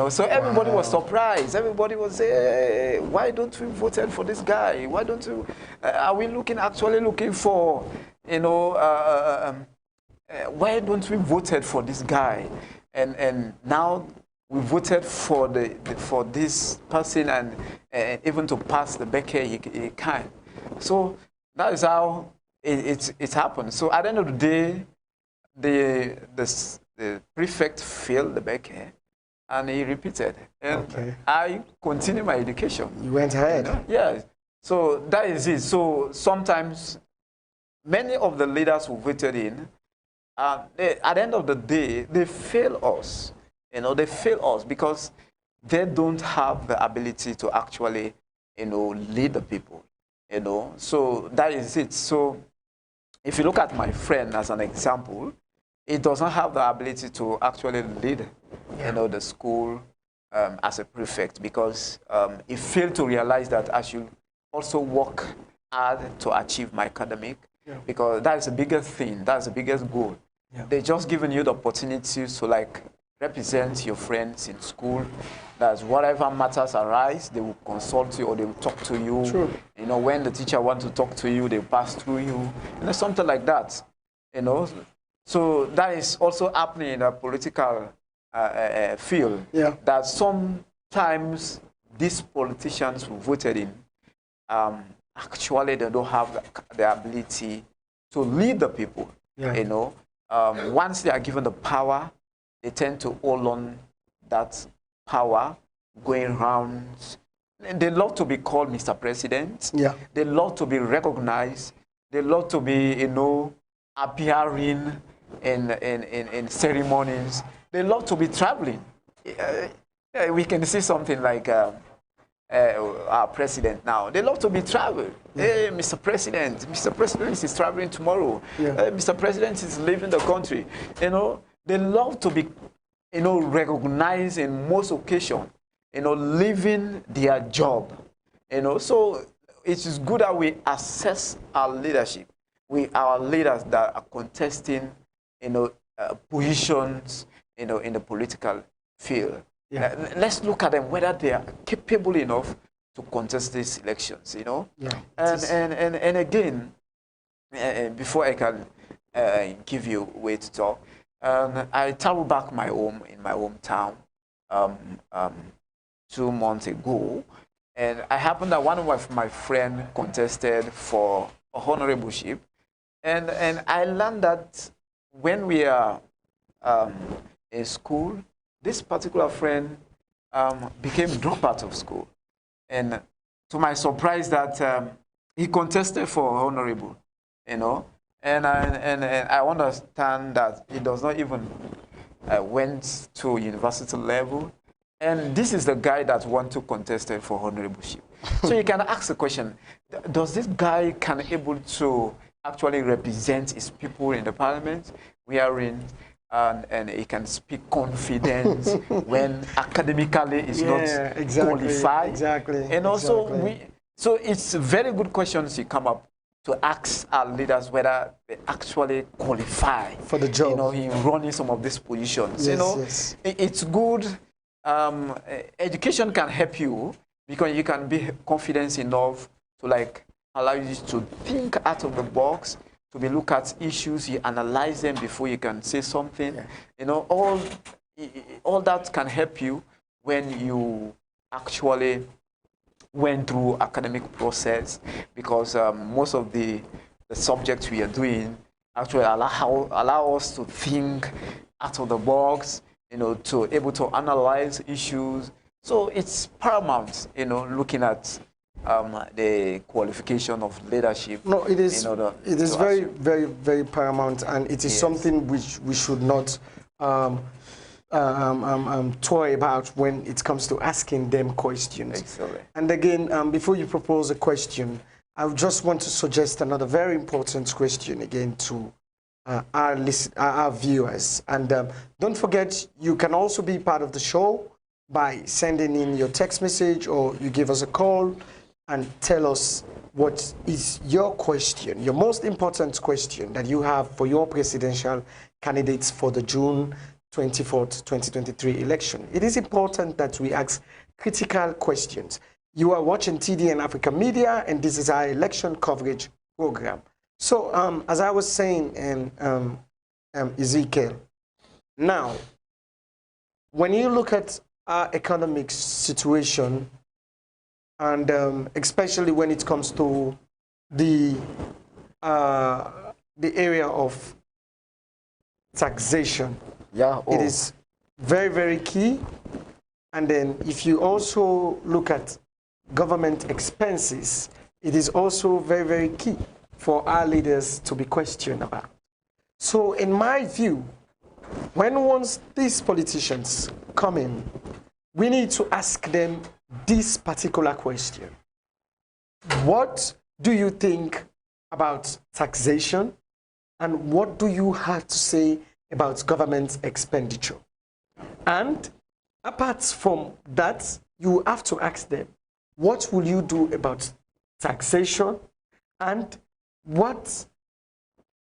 So everybody was surprised. Everybody was saying, hey, why don't we vote for this guy? Why don't you? Are we actually looking for, why don't we voted for this guy? And now we voted for for this person, and even to pass the Becker, he can. So that is how it happened. So at the end of the day, the prefect failed the Becker, and he repeated. And I continued my education. You went ahead. Yeah. So that is it. So sometimes many of the leaders who voted in, at the end of the day, they fail us. They fail us because they don't have the ability to actually, lead the people. So that is it. So if you look at my friend as an example, he doesn't have the ability to actually lead, the school, as a prefect, because he failed to realize that I should also work hard to achieve my academic, because that's the biggest thing, that's the biggest goal. They're just giving you the opportunity to like represent your friends in school. That's whatever matters arise, they will consult you or they will talk to you. True. You know, when the teacher wants to talk to you, they pass through you. You know, something like that. You know, so that is also happening in the political field. That sometimes these politicians who voted in, actually they don't have the ability to lead the people. You know, once they are given the power, they tend to hold on that power, going around. They love to be called Mr. President. They love to be recognized. They love to be, you know, appearing in ceremonies. They love to be traveling. We can see something like our president now. They love to be traveling. Hey, Mr. President is traveling tomorrow. Mr. President is leaving the country. You know, they love to be, you know, recognized in most occasions, you know, leaving their job. You know, so it is good that we assess our leadership. Our leaders that are contesting, you know, positions, you know, in the political field. Let's look at them, whether they are capable enough to contest these elections, you know. And again, before I can give you a way to talk, I traveled back in my hometown 2 months ago, and I happened that one of my friends contested for a honorableceship, and I learned that when we are in school, this particular friend became dropped out of school, and to my surprise, that he contested for honorable, you know. And I understand that he does not even went to university level. And this is the guy that wants to contest for honorableceship. So you can ask the question, does this guy can able to actually represent his people in the parliament? wherein and he can speak confidence when academically is not qualified. And also, so it's very good questions you come up to ask our leaders whether they actually qualify for the job. You know, in running some of these positions. You know, it's good. Education can help you because you can be confident enough to like allow you to think out of the box, to be look at issues, you analyze them before you can say something. You know, all that can help you when you actually went through academic process, because most of the subjects we are doing actually allow us to think out of the box, you know, to able to analyze issues. So it's paramount, you know, looking at the qualification of leadership. No, it is. It is very, very, very paramount, and it is something which we should not toy about when it comes to asking them questions. Excellent. And again, before you propose a question, I just want to suggest another very important question again to our viewers. And don't forget, you can also be part of the show by sending in your text message, or you give us a call and tell us what is your question, your most important question that you have for your presidential candidates for the June 24th, 2023 election. It is important that we ask critical questions. You are watching TDN Africa Media, and this is our election coverage program. So, as I was saying, Ezekiel, now, when you look at our economic situation, and especially when it comes to the area of taxation, it is very, very key. And then if you also look at government expenses, it is also very, very key for our leaders to be questioned about. So in my view, once these politicians come in, we need to ask them this particular question. What do you think about taxation? And what do you have to say about government expenditure? And apart from that, you have to ask them, what will you do about taxation, and what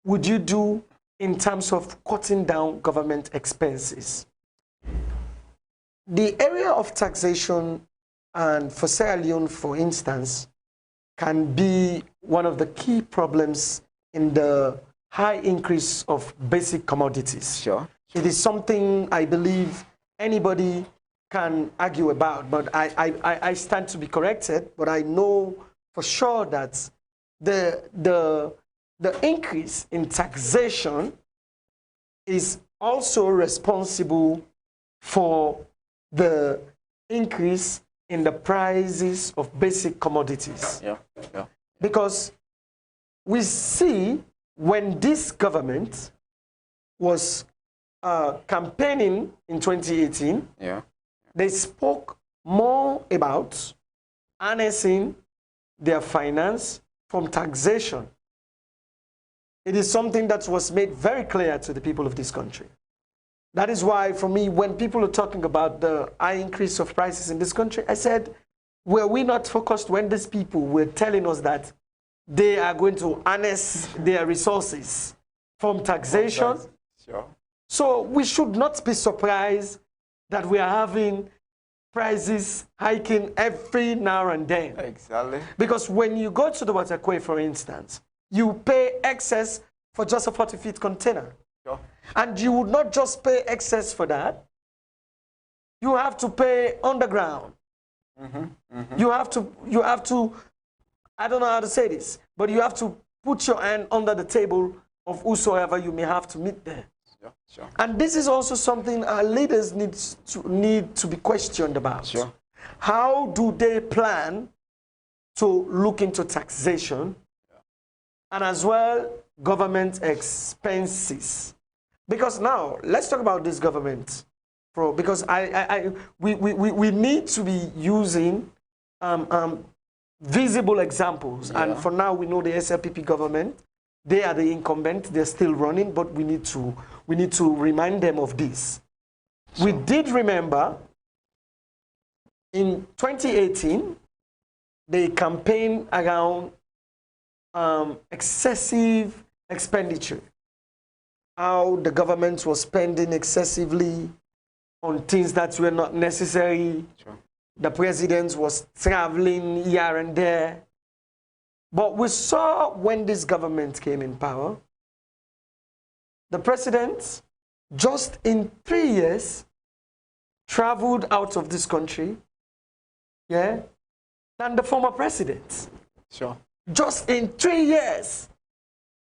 would you do in terms of cutting down government expenses? The area of taxation, and for Sierra Leone, for instance, can be one of the key problems in the high increase of basic commodities. Sure. It is something I believe anybody can argue about, but I stand to be corrected, but I know for sure that the increase in taxation is also responsible for the increase in the prices of basic commodities. Yeah, yeah. Because we see when this government was campaigning in 2018, Yeah. they spoke more about harnessing their finance from taxation. It is something that was made very clear to the people of this country. That is why, for me, when people are talking about the high increase of prices in this country, I said, were we not focused when these people were telling us that they are going to harness their resources from taxation? Sure. So we should not be surprised that we are having prices hiking every now and then. Exactly. Because when you go to the waterway, for instance, you pay excess for just a 40-feet container. Sure. And you would not just pay excess for that. You have to pay underground. You have to, I don't know how to say this, but you have to put your hand under the table of whosoever you may have to meet there. Sure. Sure. And this is also something our leaders need to be questioned about. Sure. How do they plan to look into taxation and as well government expenses? Because now, let's talk about this government. Because we need to be using visible examples. Yeah. And for now, we know the SLPP government. They are the incumbent. They're still running, but we need to remind them of this. Sure. We did remember in 2018, they campaigned around excessive expenditure. How the government was spending excessively on things that were not necessary. Sure. The president was traveling here and there. But we saw when this government came in power, the president, just in 3 years, traveled out of this country, yeah, than the former president. Sure. Just in 3 years,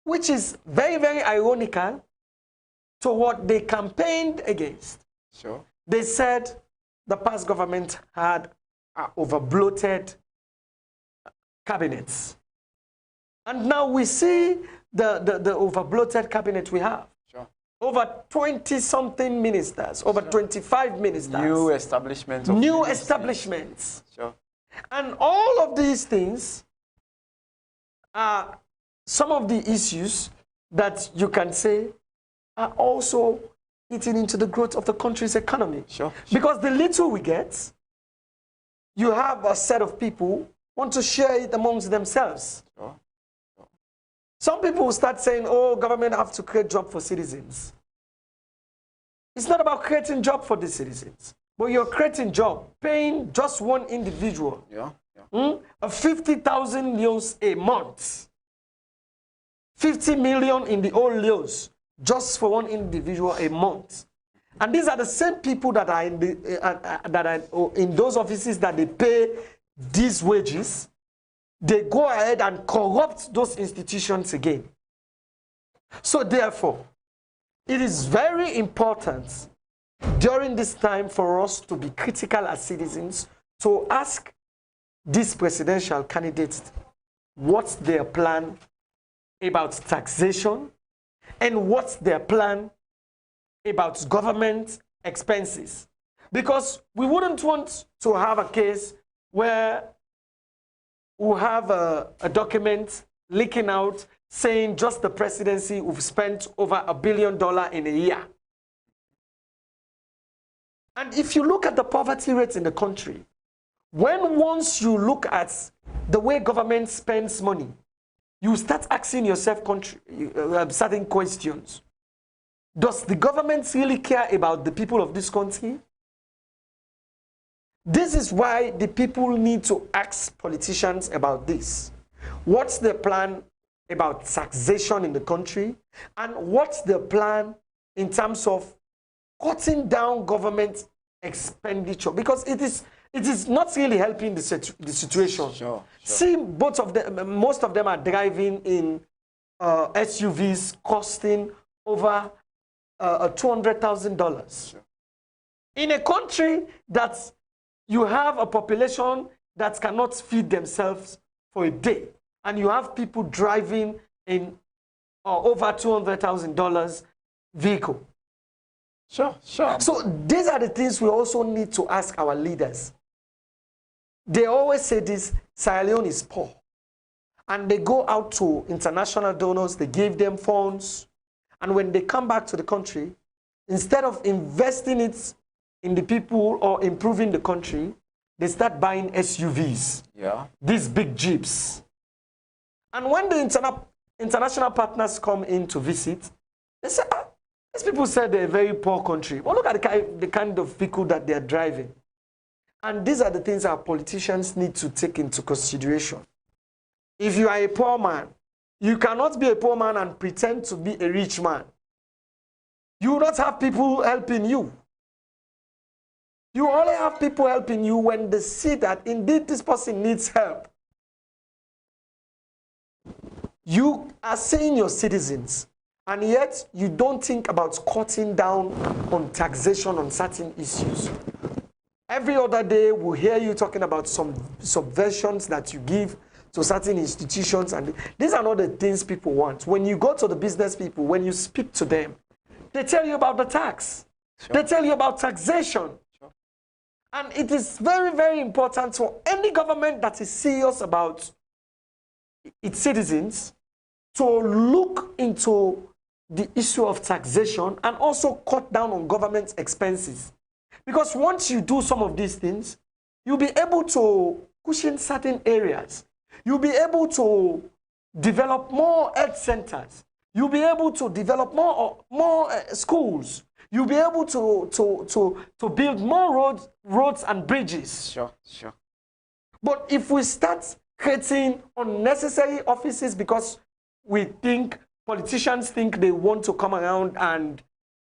which is very, very ironical to what they campaigned against. Sure. They said the past government had over-bloated cabinets. And now we see the over-bloated cabinet we have. Sure. Over 20-something ministers, over 25 ministers. New establishments. New establishments. Sure. And all of these things are some of the issues that you can say are also eating into the growth of the country's economy. Sure. Because the little we get, you have a set of people want to share it amongst themselves. Sure. Some people will start saying, oh, government have to create jobs for citizens. It's not about creating jobs for the citizens, but you're creating job, paying just one individual. Yeah. Yeah. 50,000 leos a month. 50 million in the old leos, just for one individual a month. And these are the same people that are in those offices that they pay these wages. They go ahead and corrupt those institutions again. So therefore, it is very important during this time for us to be critical as citizens, to ask these presidential candidates what's their plan about taxation and what's their plan about government expenses. Because we wouldn't want to have a case where we have a document leaking out saying just the presidency we've spent over $1 billion in a year. And if you look at the poverty rates in the country, once you look at the way government spends money, you start asking yourself certain questions. Does the government really care about the people of this country? This is why the people need to ask politicians about this. What's the plan about taxation in the country? And what's the plan in terms of cutting down government expenditure? Because it is not really helping the situation. Sure. See, both of them, most of them are driving in SUVs costing over $200,000. Sure. In a country that you have a population that cannot feed themselves for a day, and you have people driving in over $200,000 vehicle. Sure. So these are the things we also need to ask our leaders. They always say this: Sierra Leone is poor. And they go out to international donors, they give them funds. And when they come back to the country, instead of investing it in the people or improving the country, they start buying SUVs. Yeah. These big jeeps. And when the international partners come in to visit, they say, these people said they're a very poor country. Well, look at the kind of vehicle that they're driving. And these are the things our politicians need to take into consideration. If you are a poor man, you cannot be a poor man and pretend to be a rich man. You will not have people helping you. You only have people helping you when they see that indeed this person needs help. You are saying your citizens, and yet you don't think about cutting down on taxation on certain issues. Every other day we'll hear you talking about some subventions that you give to certain institutions, and these are not the things people want. When you go to the business people, when you speak to them, they tell you about the tax. Sure. They tell you about taxation. Sure. And it is very, very important for any government that is serious about its citizens to look into the issue of taxation and also cut down on government expenses. Because once you do some of these things, you'll be able to cushion certain areas. You'll be able to develop more health centers. You'll be able to develop more schools. You'll be able to build more roads and bridges. Sure. But if we start creating unnecessary offices because politicians think they want to come around and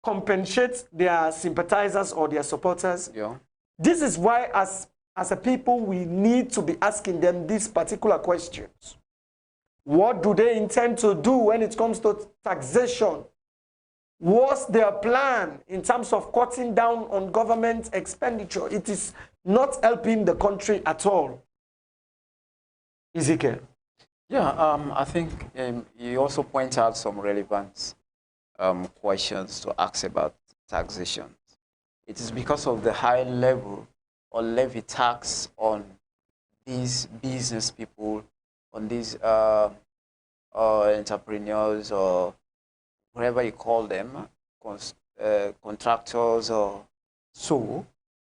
compensate their sympathizers or their supporters, yeah. This is why as a people, we need to be asking them these particular questions. What do they intend to do when it comes to taxation? What's their plan in terms of cutting down on government expenditure? It is not helping the country at all. Ezekiel. Yeah, I think you also point out some relevant questions to ask about taxation. It is because of the high level or levy tax on these business people, on these entrepreneurs, or whatever you call them, contractors, or so.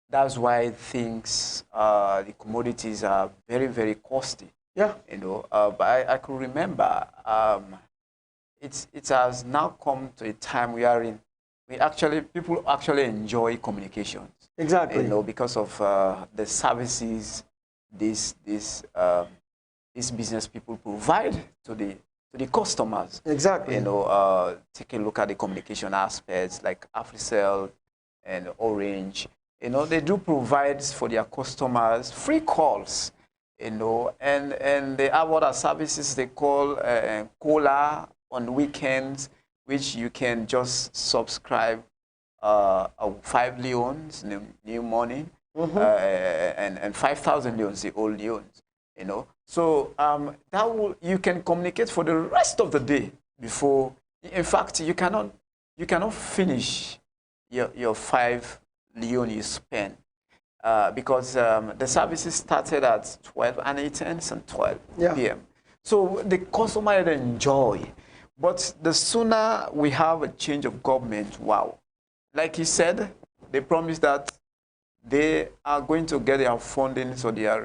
That's why things, the commodities are very, very costly. Yeah. You know, but I could remember it has now come to a time we are in. People actually enjoy communications. Exactly. You know, because of the services these business people provide to the customers. Exactly. You know, take a look at the communication aspects like AfriCell and Orange. You know, they do provide for their customers free calls. You know, and they have other services they call Cola on weekends, which you can just subscribe 5 leons new morning, and 5,000 leons the old leons. You know, so you can communicate for the rest of the day before. In fact, you cannot finish your 5 leon you spend. Because the services started at 12 and 8 ends and 12 p.m. So the customer enjoy. But the sooner we have a change of government, wow. Like he said, they promised that they are going to get their funding, so their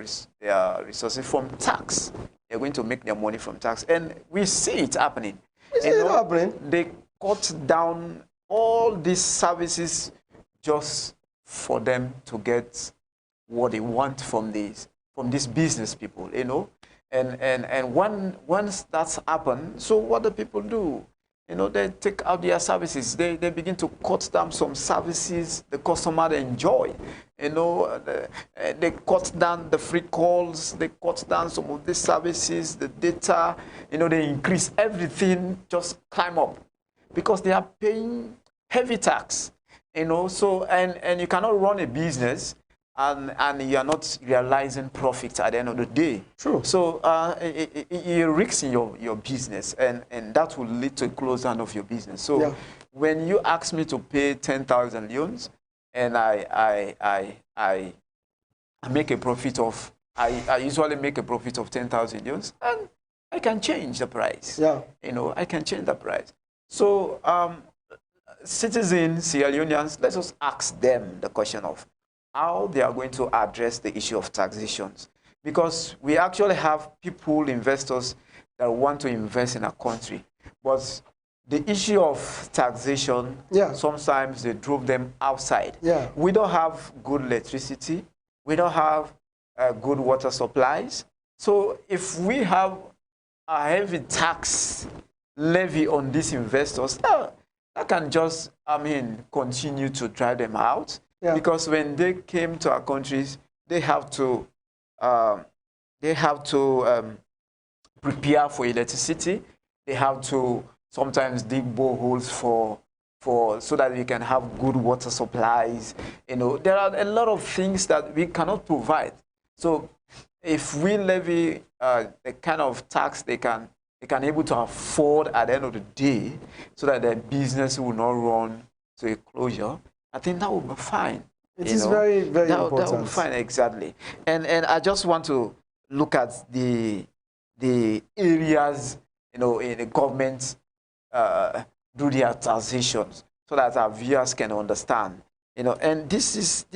resources from tax. They're going to make their money from tax. And we see it happening. We see it happening. They cut down all these services just for them to get what they want from these business people, you know. And once that's happened, so what do people do? You know, they take out their services. They begin to cut down some services the customer enjoy. You know, they cut down the free calls. They cut down some of these services, the data. You know, they increase everything, just climb up because they are paying heavy tax. You know, so and you cannot run a business and you are not realizing profit at the end of the day. True. So you risk in your business, and that will lead to a close down of your business. So when you ask me to pay 10,000 loans, and I make a profit of, I usually make a profit of 10,000 loans, and I can change the price. Yeah. You know, I can change the price. So citizens, Sierra Leoneans, let's just ask them the question of how they are going to address the issue of taxations. Because we actually have people, investors, that want to invest in a country. But the issue of taxation, sometimes they drove them outside. Yeah. We don't have good electricity. We don't have good water supplies. So if we have a heavy tax levy on these investors, that can just, continue to drive them out. Yeah. Because when they came to our countries, they have to prepare for electricity. They have to sometimes dig boreholes so that we can have good water supplies. You know, there are a lot of things that we cannot provide. So if we levy the kind of tax they can able to afford at the end of the day, so that their business will not run to a closure, I think that would be fine. It is very, very important. That would be fine, exactly. And I just want to look at the areas, you know, in the government do their taxations, so that our viewers can understand. You know, and this is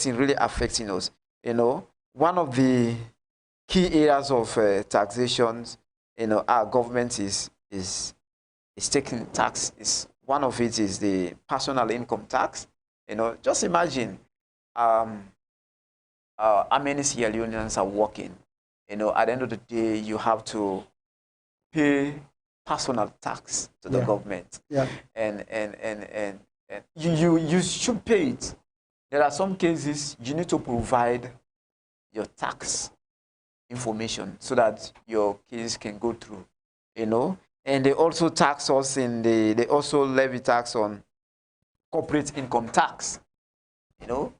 really affecting us. You know, one of the key areas of taxations, you know, our government is taking tax. One of it is the personal income tax. You know, just imagine how many Sierra Leoneans are working. You know, at the end of the day, you have to pay personal tax to the government. Yeah. And you should pay it. There are some cases you need to provide your tax information so that your case can go through. You know. And they also tax us they also levy tax on corporate income tax, you know,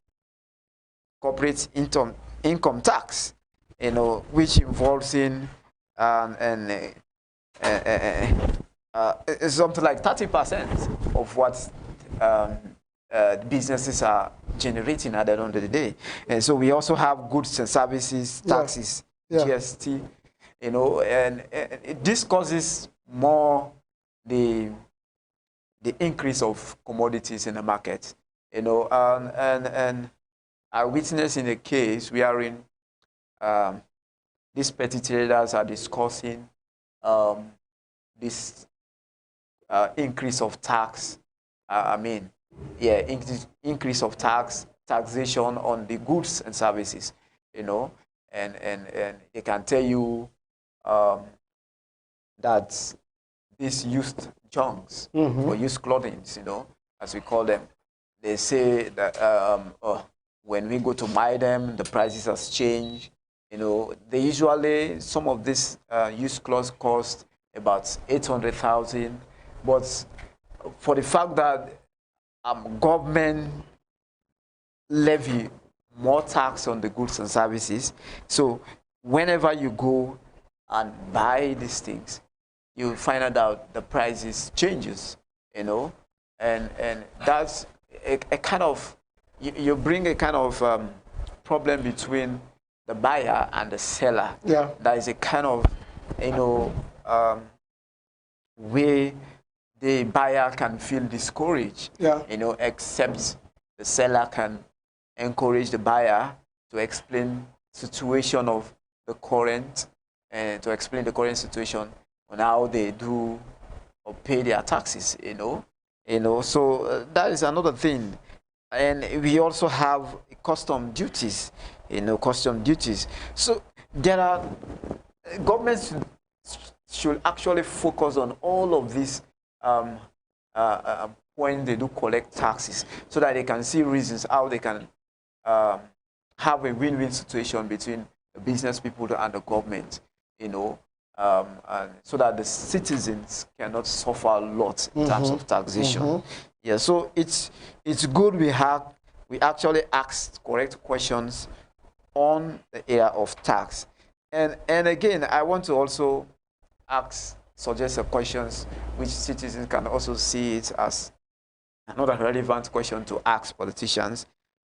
corporate income tax, you know, which involves in something like 30% of what businesses are generating at the end of the day. And so we also have goods and services taxes, GST, you know, and this causes more the increase of commodities in the market, you know, and I witnessed in a case wherein these petty traders are discussing this increase of tax. Increase of taxation on the goods and services, you know, and they can tell you that these used junks or used clothing, you know, as we call them, they say that when we go to buy them, the prices has changed. You know, they usually, some of these used clothes cost about 800,000, but for the fact that government levy more tax on the goods and services, so whenever you go and buy these things, you find out the prices changes, you know, and that's a kind of, you bring a kind of problem between the buyer and the seller. Yeah. That is a kind of, you know, way the buyer can feel discouraged, you know, except the seller can encourage the buyer to explain situation of the current, and to explain the current situation on how they do or pay their taxes, So that is another thing. And we also have custom duties, custom duties. So there are, governments should actually focus on all of these when they do collect taxes, so that they can see reasons how they can have a win-win situation between the business people and the government, and so that the citizens cannot suffer a lot in terms of taxation. Yeah, so it's good we actually asked correct questions on the area of tax. And again, I want to also suggest questions which citizens can also see it as another relevant question to ask politicians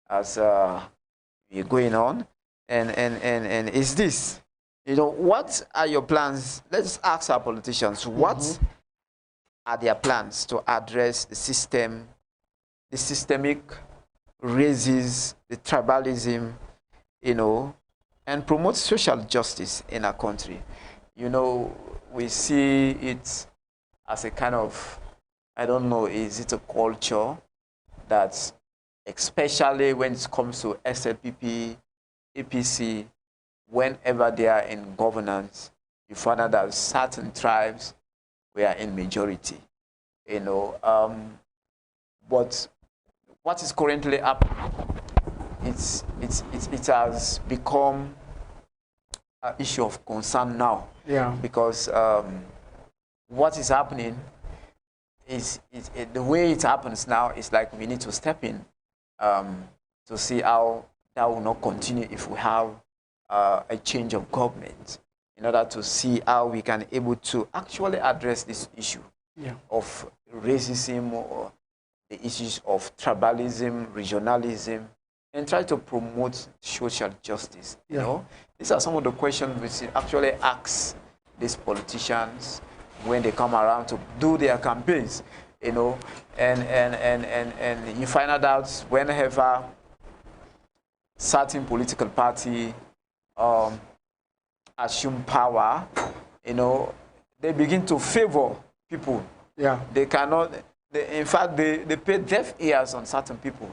as we're going on. And is this, what are your plans? Let's ask our politicians, what are their plans to address the systemic raises, the tribalism, and promote social justice in our country? We see it as a kind of, I don't know, is it a culture that, especially when it comes to SLPP, APC, whenever they are in governance, you find out that certain tribes were in majority, but what is currently happening, it has become an issue of concern now. Yeah. Because what is happening is the way it happens now is like we need to step in to see how that will not continue if we have a change of government, in order to see how we can able to actually address this issue of racism, or the issues of tribalism, regionalism, and try to promote social justice. These are some of the questions which actually ask these politicians when they come around to do their campaigns, and you find out whenever certain political party assume power, they begin to favor people. Yeah. They cannot, in fact, they pay deaf ears on certain people.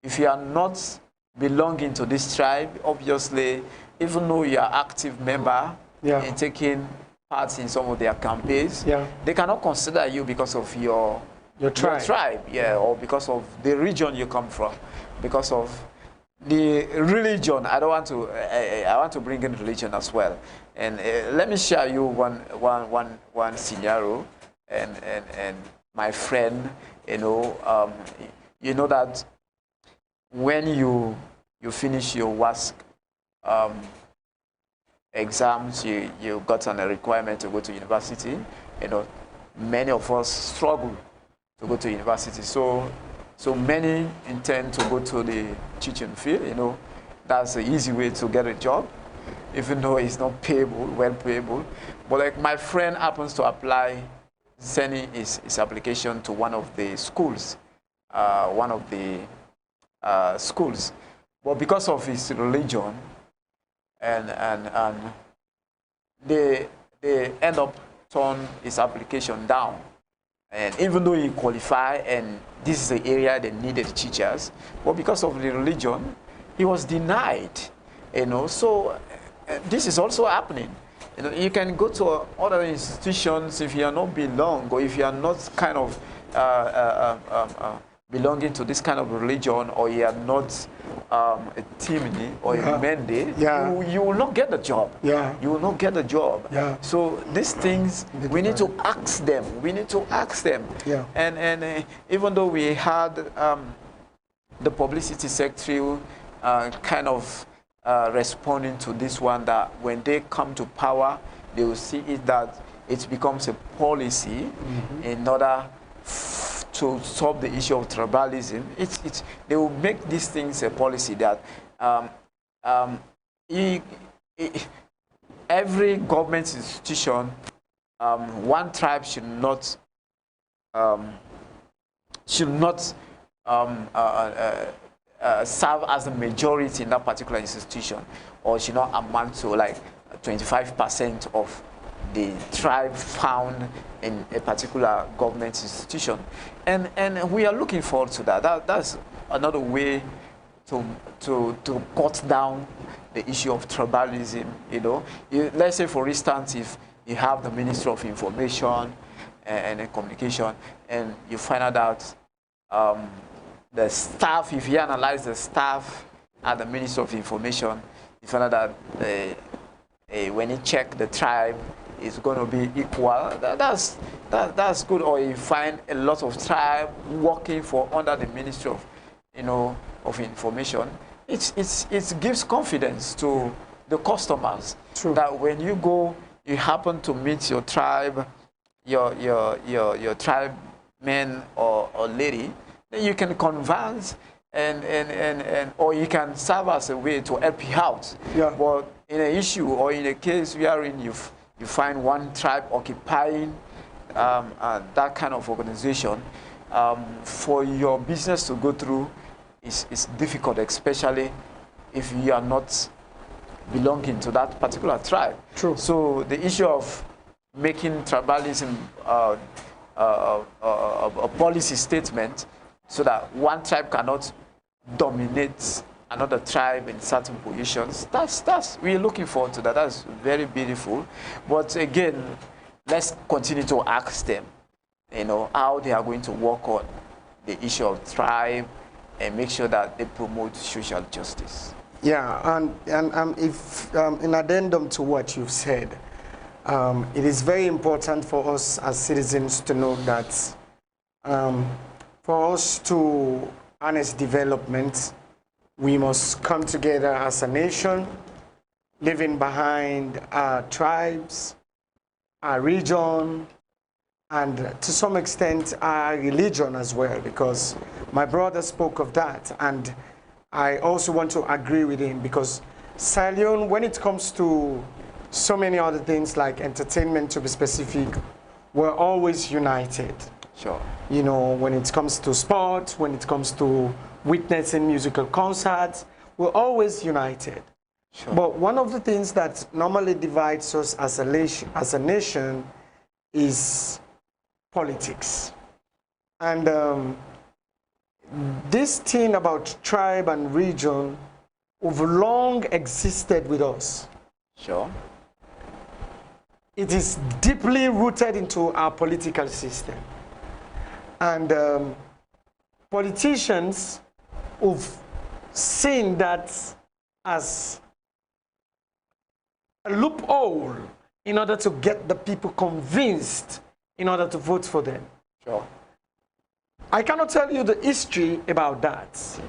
If you are not belonging to this tribe, obviously, even though you are active member in taking part in some of their campaigns, they cannot consider you because of your tribe, or because of the region you come from, because of the religion. I want to bring in religion as well. And let me share you one scenario. And my friend, you know that when you finish your WASC exams, you got a requirement to go to university. Many of us struggle to go to university. So many intend to go to the teaching field. That's the easy way to get a job, even though it's not payable, well payable. But like my friend happens to apply, sending his application to one of the schools, but because of his religion, and they end up turn his application down. And even though he qualified, and this is the area that needed teachers, but because of the religion, he was denied. So this is also happening. You can go to other institutions if you are not belong, or if you are not kind of belonging to this kind of religion, or you are not a Timini or a Mende, you will not get the job. You will not get the job. So these things, we need to ask them. We need to ask them. And even though we had the publicity secretary kind of responding to this one, that when they come to power, they will see it that it becomes a policy in order to solve the issue of tribalism. They will make these things a policy that every government institution, one tribe should not serve as a majority in that particular institution, or should not amount to like 25% of the tribe found in a particular government institution. And we are looking forward to that. That's another way to cut down the issue of tribalism. Let's say, for instance, if you have the Ministry of Information and Communication, and you find out that the staff, if you analyze the staff at the Ministry of Information, you find out that when you check the tribe, it's going to be equal. That's good. Or you find a lot of tribe working for under the Ministry of, of Information. It gives confidence to the customers. True. That when you go, you happen to meet your tribe, your tribe man or lady, then you can converse or you can serve as a way to help you out. Yeah. But in an issue or in a case wherein you find one tribe occupying that kind of organization, for your business to go through is difficult, especially if you are not belonging to that particular tribe. True. So the issue of making tribalism a policy statement so that one tribe cannot dominate another tribe in certain positions, we're looking forward to that. That's very beautiful. But again, let's continue to ask them, how they are going to work on the issue of tribe and make sure that they promote social justice. Yeah, and if in addendum to what you've said, it is very important for us as citizens to know that for us to harness development, we must come together as a nation, leaving behind our tribes, our region, and to some extent our religion as well, because my brother spoke of that, and I also want to agree with him, because Sierra Leone, when it comes to so many other things like entertainment, to be specific, we're always united. Sure. When it comes to sports, when it comes to witnessing musical concerts, we're always united. Sure. But one of the things that normally divides us as a nation is politics. And this thing about tribe and region have long existed with us. Sure. It is deeply rooted into our political system. And politicians have seen that as a loophole in order to get the people convinced in order to vote for them. Sure. I cannot tell you the history about that,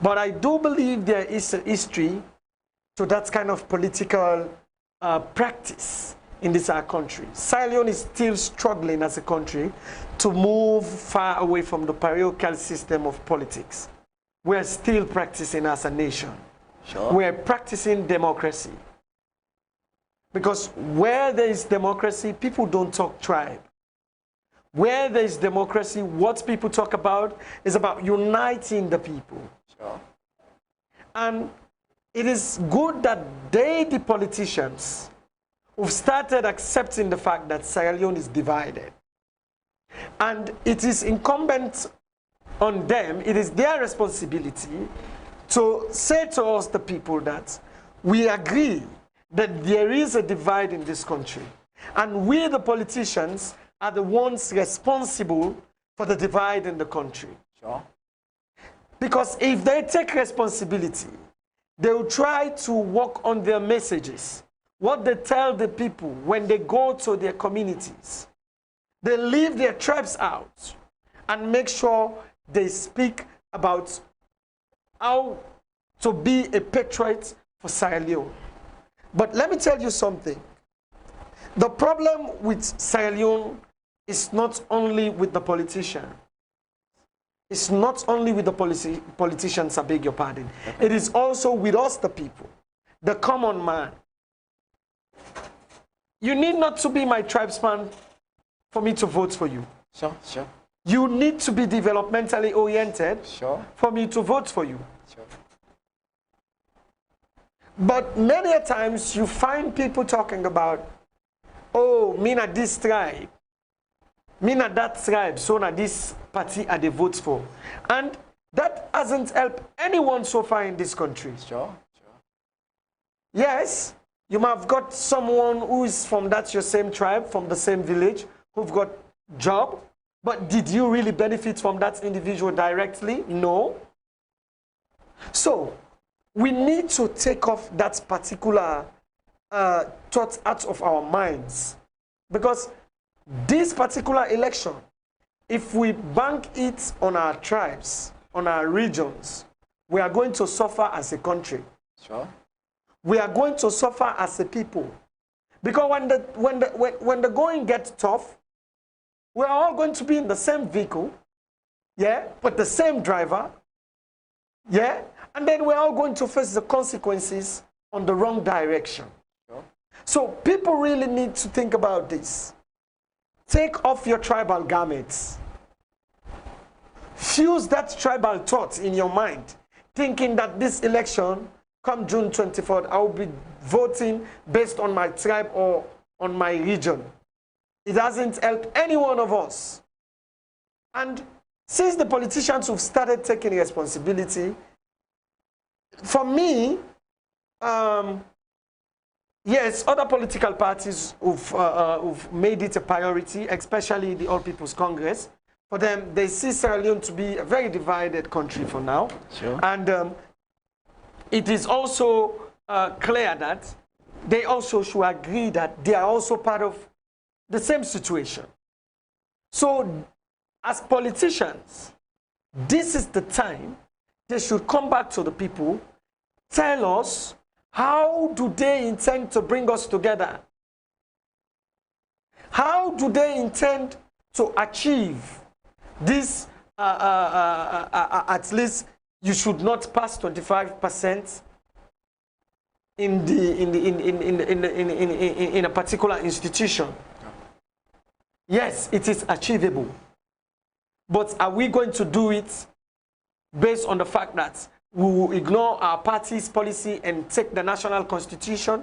but I do believe there is a history to that kind of political practice in this our country. Sierra Leone is still struggling as a country to move far away from the parochial system of politics. We are still practicing as a nation. Sure. We are practicing democracy. Because where there is democracy, people don't talk tribe. Where there is democracy, what people talk about is about uniting the people. Sure. And it is good that the politicians, who've started accepting the fact that Sierra Leone is divided. And it is incumbent on them, it is their responsibility to say to us, the people, that we agree that there is a divide in this country. And we, the politicians, are the ones responsible for the divide in the country. Sure. Because if they take responsibility, they will try to work on their messages. What they tell the people when they go to their communities. They leave their tribes out and make sure they speak about how to be a patriot for Sierra Leone. But let me tell you something. The problem with Sierra Leone is not only with the politician. It's not only with the politicians, I beg your pardon. Okay. It is also with us, the people, the common man. You need not to be my tribesman for me to vote for you. Sure, sure. You need to be developmentally oriented for me to vote for you. Sure. But many a times you find people talking about, oh, me na this tribe, me na that tribe, so na this party are the votes for. And that hasn't helped anyone so far in this country. Sure. Yes, you might have got someone who is from that your same tribe, from the same village, who've got job, but did you really benefit from that individual directly? No. So, we need to take off that particular thought out of our minds. Because this particular election, if we bank it on our tribes, on our regions, we are going to suffer as a country. Sure. We are going to suffer as a people. Because when the going gets tough, we are all going to be in the same vehicle, yeah, but the same driver, yeah, and then we're all going to face the consequences on the wrong direction. Sure. So people really need to think about this. Take off your tribal garments. Fuse that tribal thought in your mind, thinking that this election, come June 24th, I will be voting based on my tribe or on my region. It hasn't helped any one of us. And since the politicians have started taking responsibility, for me, yes, other political parties who've made it a priority, especially the All People's Congress. For them, they see Sierra Leone to be a very divided country for now. Sure. And it is also clear that they also should agree that they are also part of the same situation. So, as politicians, this is the time they should come back to the people, tell us how do they intend to bring us together? How do they intend to achieve this, at least you should not pass 25% in a particular institution. Yes, it is achievable. But are we going to do it based on the fact that we will ignore our party's policy and take the national constitution?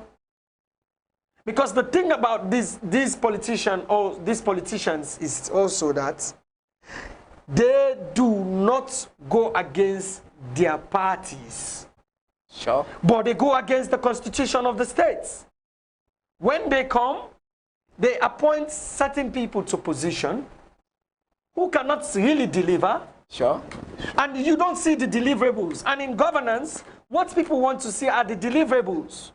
Because the thing about these politicians is also that they do not go against their parties. Sure. But they go against the constitution of the states. When they come, they appoint certain people to position who cannot really deliver. Sure. And you don't see the deliverables. And in governance, what people want to see are the deliverables.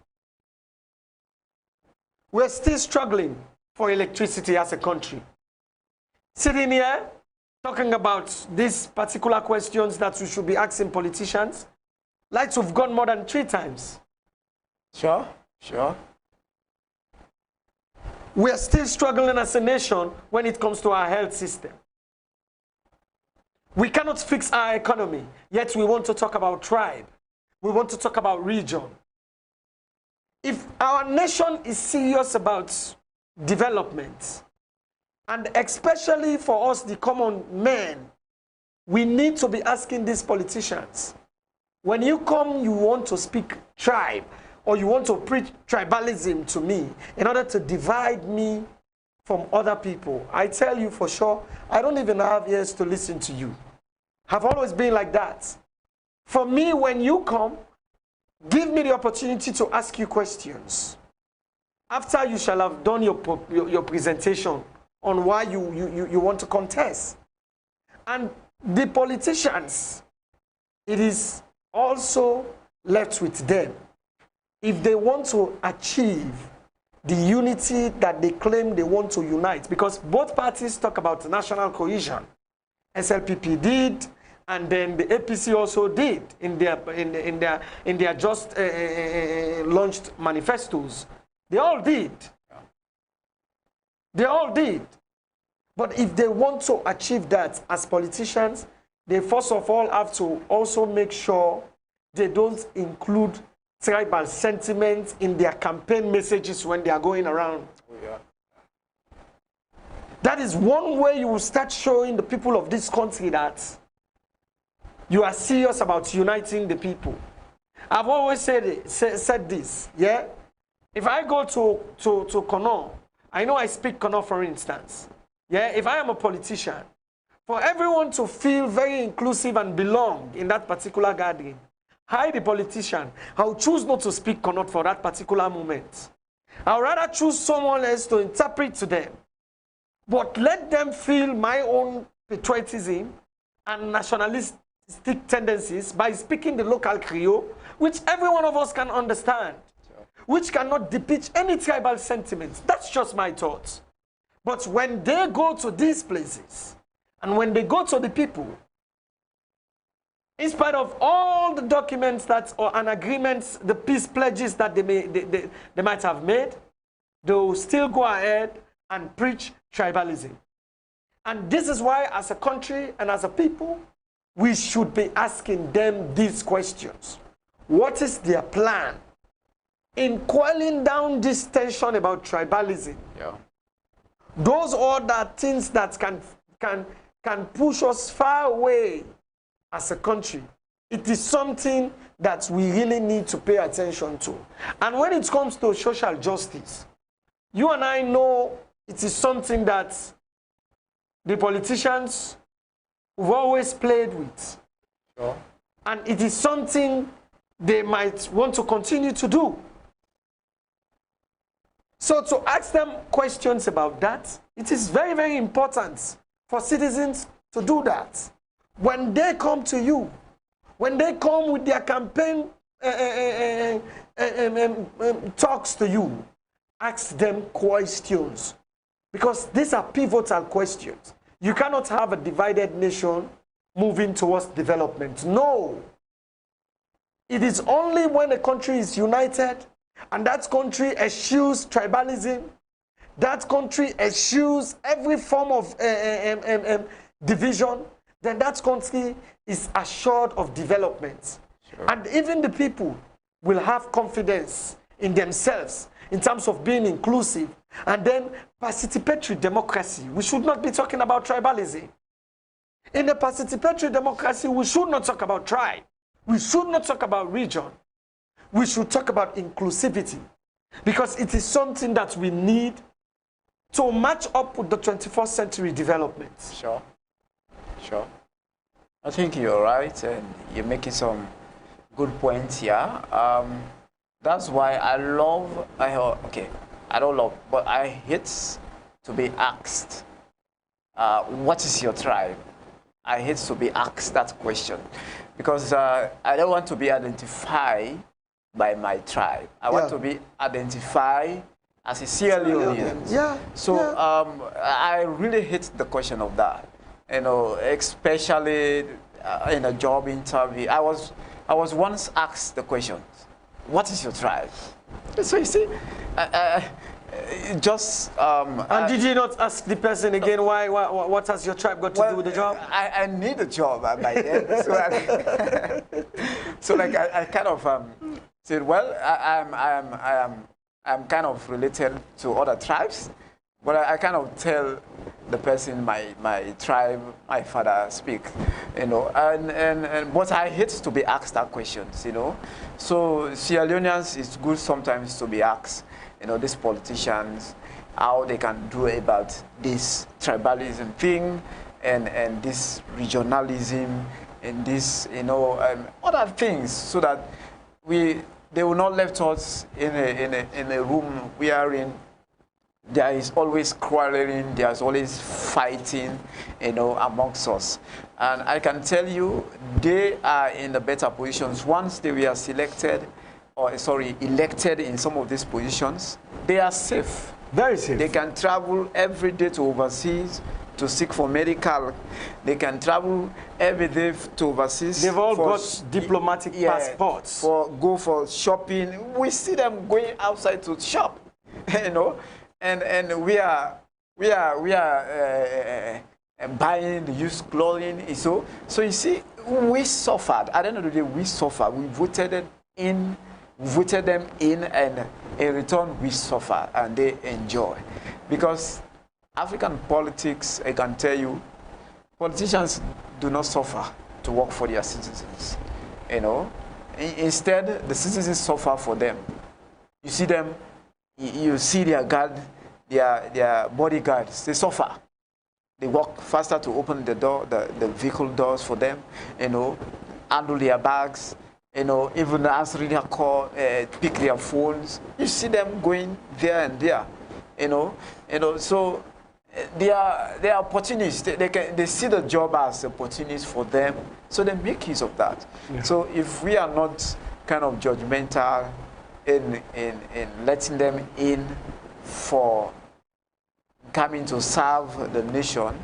We're still struggling for electricity as a country. Sitting here, talking about these particular questions that we should be asking politicians, lights have gone more than 3 times. Sure. Sure. We are still struggling as a nation when it comes to our health system. We cannot fix our economy, yet we want to talk about tribe. We want to talk about region. If our nation is serious about development, and especially for us, the common men, we need to be asking these politicians, when you come, you want to speak tribe, or you want to preach tribalism to me in order to divide me from other people. I tell you for sure, I don't even have ears to listen to you. I've always been like that. For me, when you come, give me the opportunity to ask you questions. After you shall have done your presentation on why you want to contest. And the politicians, it is also left with them. If they want to achieve the unity that they claim they want to unite, because both parties talk about national cohesion. SLPP did, and then the APC also did in their just launched manifestos. They all did. They all did. But if they want to achieve that as politicians, they first of all have to also make sure they don't include tribal sentiments in their campaign messages when they are going around. Oh, yeah. That is one way you will start showing the people of this country that you are serious about uniting the people. I've always said this, yeah? If I go to Kono, I know I speak Kono, for instance. Yeah, if I am a politician, for everyone to feel very inclusive and belong in that particular gathering, I, the politician, I'll choose not to speak Kono for that particular moment. I'll rather choose someone else to interpret to them. But let them feel my own patriotism and nationalistic tendencies by speaking the local Creole, which every one of us can understand, which cannot depict any tribal sentiments. That's just my thoughts. But when they go to these places, and when they go to the people, in spite of all the documents that or an agreements, the peace pledges that they might have made, they will still go ahead and preach tribalism. And this is why, as a country and as a people, we should be asking them these questions. What is their plan in quelling down this tension about tribalism? Yeah. Those are the things that can push us far away as a country. It is something that we really need to pay attention to. And when it comes to social justice, you and I know it is something that the politicians have always played with. Sure. And it is something they might want to continue to do. So to ask them questions about that, it is very, very important for citizens to do that. When they come to you, when they come with their campaign talks to you, ask them questions. Because these are pivotal questions. You cannot have a divided nation moving towards development. No. It is only when a country is united and that country eschews tribalism, that country eschews every form of division, then that country is assured of development. Sure. And even the people will have confidence in themselves in terms of being inclusive. And then participatory democracy. We should not be talking about tribalism. In a participatory democracy, we should not talk about tribe. We should not talk about region. We should talk about inclusivity. Because it is something that we need to match up with the 21st century development. Sure. Sure. I think you're right, and you're making some good points here. That's why I don't love, but I hate to be asked, what is your tribe? I hate to be asked that question because I don't want to be identified by my tribe. I want to be identified as a Sierra Leonean. Yeah. So I really hate the question of that. You know, especially in a job interview. I was once asked the question, what is your tribe? So you see, and did you not ask the person again what has your tribe got to do with the job? I need a job by then, so I kind of said, well, I'm kind of related to other tribes, but I kind of tell the person my tribe, my father speak, you know, but I hate to be asked that questions, you know. So Sierra Leoneans, it's good sometimes to be asked, you know, these politicians, how they can do about this tribalism thing and this regionalism and this, you know, other things, so that they will not left us in a room we are in. There is always quarreling, there's always fighting, you know, amongst us. And I can tell you, they are in the better positions. Once they were elected in some of these positions, they are safe. Very safe. They can travel every day to overseas to seek for medical. They can travel every day to overseas. They've all got diplomatic passports. Go for shopping. We see them going outside to shop, you know. And we are buying the used clothing. So you see, we suffered. At the end of the day, we suffered. We voted them in, and in return we suffer, and they enjoy, because African politics, I can tell you, politicians do not suffer to work for their citizens. You know, instead, the citizens suffer for them. You see them, you see their guard, their bodyguards, they suffer. They work faster to open the door, the vehicle doors for them, you know, handle their bags, you know, even answering their call, pick their phones. You see them going there and there, you know, so they are opportunists. They see the job as opportunities for them, so they make use of that. Yeah. So if we are not kind of judgmental in letting them in for coming to serve the nation,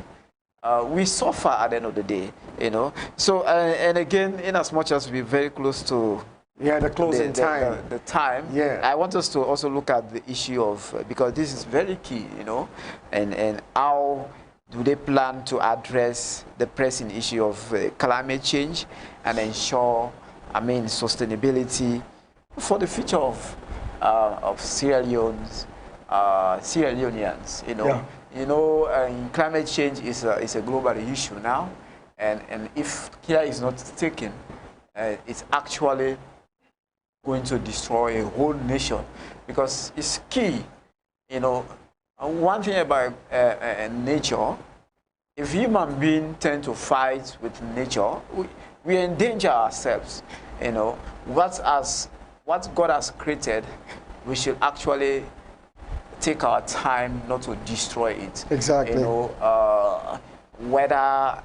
we suffer at the end of the day, you know. So and again, in as much as we're very close to the closing time, the time, I want us to also look at the issue of, because this is very key, you know, and how do they plan to address the pressing issue of climate change and ensure, I mean, sustainability for the future of Sierra Leoneans, you know. Yeah. You know, climate change is a global issue now, and if care is not taken, it's actually going to destroy a whole nation, because it's key. You know, one thing about nature, if human beings tend to fight with nature, we endanger ourselves. You know, what God has created, we should actually take our time not to destroy it. Exactly. You know, whether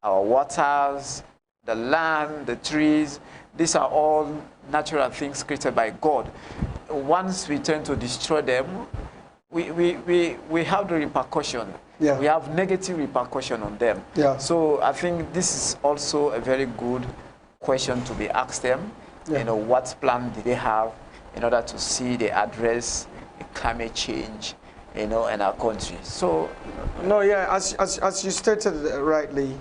our waters, the land, the trees, these are all natural things created by God. Once we tend to destroy them, we have the repercussion. Yeah. We have negative repercussion on them. Yeah. So I think this is also a very good question to be asked them. Yeah. You know, what plan do they have in order to see they address climate change, you know, in our country? So, no, yeah, as you stated rightly,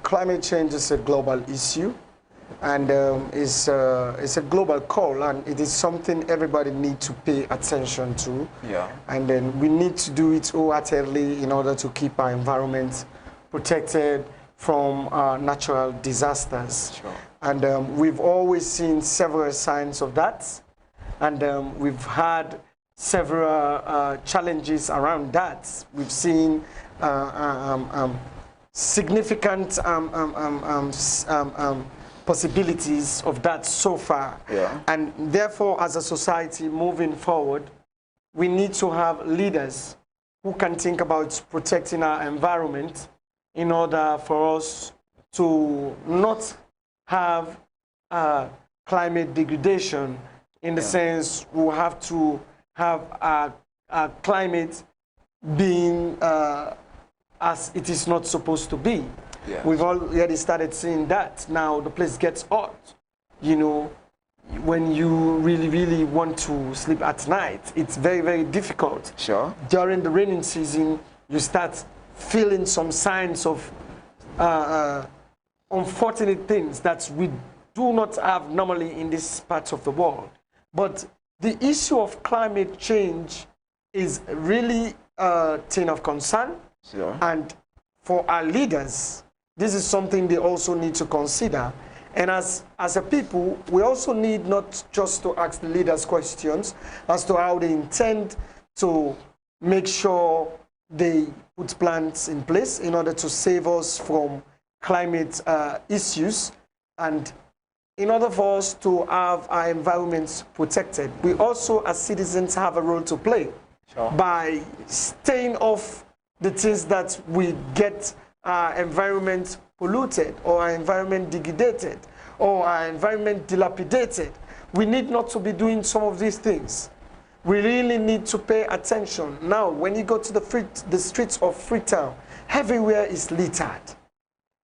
climate change is a global issue, and it's a global call, and it is something everybody needs to pay attention to. Yeah. And then we need to do it wholeheartedly in order to keep our environment protected from natural disasters. Sure. And we've always seen several signs of that, and we've had several challenges around that. We've seen significant possibilities of that so far. Yeah. And therefore, as a society moving forward, we need to have leaders who can think about protecting our environment in order for us to not have climate degradation, in the sense we have to have a climate being as it is not supposed to be. Yeah. We've already started seeing that. Now the place gets hot. You know, when you really want to sleep at night, it's very difficult. Sure. During the raining season, you start feeling some signs of unfortunate things that we do not have normally in this part of the world. But the issue of climate change is really a thing of concern. Sure. And for our leaders, this is something they also need to consider. And as a people, we also need not just to ask the leaders questions as to how they intend to make sure they put plans in place in order to save us from climate issues, and in order for us to have our environments protected. We also, as citizens, have a role to play. Sure. By staying off the things that we get our environment polluted, or our environment degraded, or our environment dilapidated. We need not to be doing some of these things. We really need to pay attention. Now, when you go to the streets of Freetown, everywhere is littered.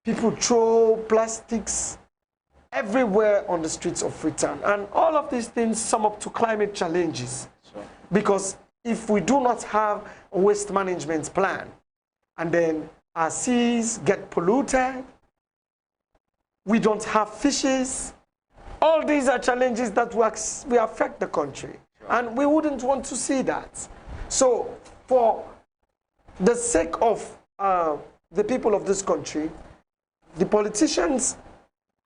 People throw plastics everywhere on the streets of Freetown. And all of these things sum up to climate challenges. Sure. Because if we do not have a waste management plan, and then our seas get polluted, we don't have fishes, all these are challenges that will affect the country. Sure. And we wouldn't want to see that. So for the sake of the people of this country, the politicians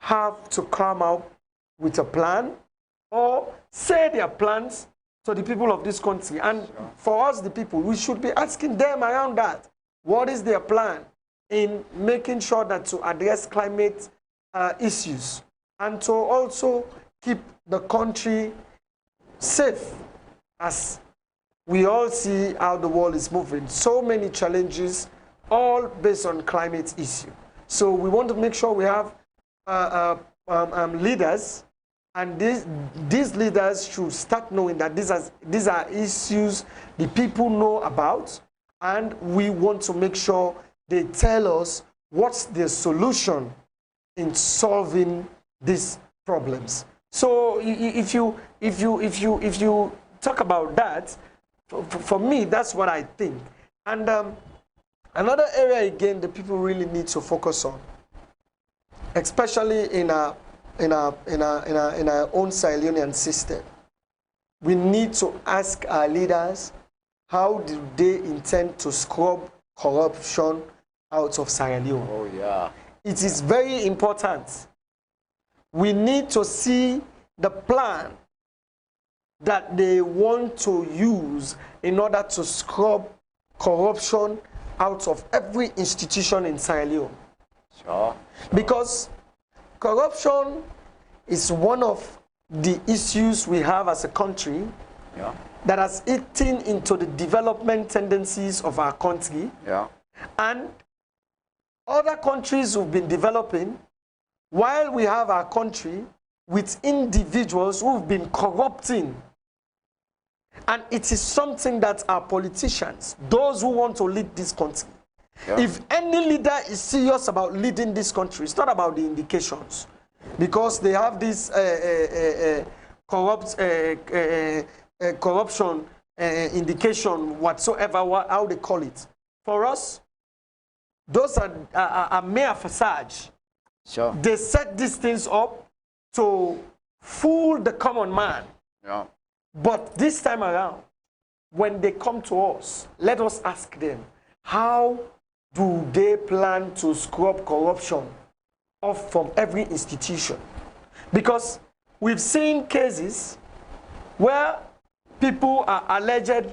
have to come out with a plan or say their plans to the people of this country. And for us, the people, we should be asking them around that. What is their plan in making sure that to address climate issues and to also keep the country safe, as we all see how the world is moving. So many challenges, all based on climate issue. So we want to make sure we have leaders, and these leaders should start knowing that these are issues the people know about, and we want to make sure they tell us what's the solution in solving these problems. So if you talk about that, for me, that's what I think. And another area again the people really need to focus on, especially in our own Sierra Leonean system, we need to ask our leaders, how do they intend to scrub corruption out of Sierra Leone? Oh yeah. It is very important. We need to see the plan that they want to use in order to scrub corruption out of every institution in Sierra Leone. Sure. Because corruption is one of the issues we have as a country, Yeah. that has eaten into the development tendencies of our country. Yeah. And other countries who've been developing, while we have our country with individuals who've been corrupting. And it is something that our politicians, those who want to lead this country, Yeah. if any leader is serious about leading this country, it's not about the indications, because they have this corruption indication whatsoever, how they call it. For us, those are mere facade. Sure. They set these things up to fool the common man. Yeah. But this time around, when they come to us, let us ask them, how do they plan to scrub corruption off from every institution? Because we've seen cases where people are alleged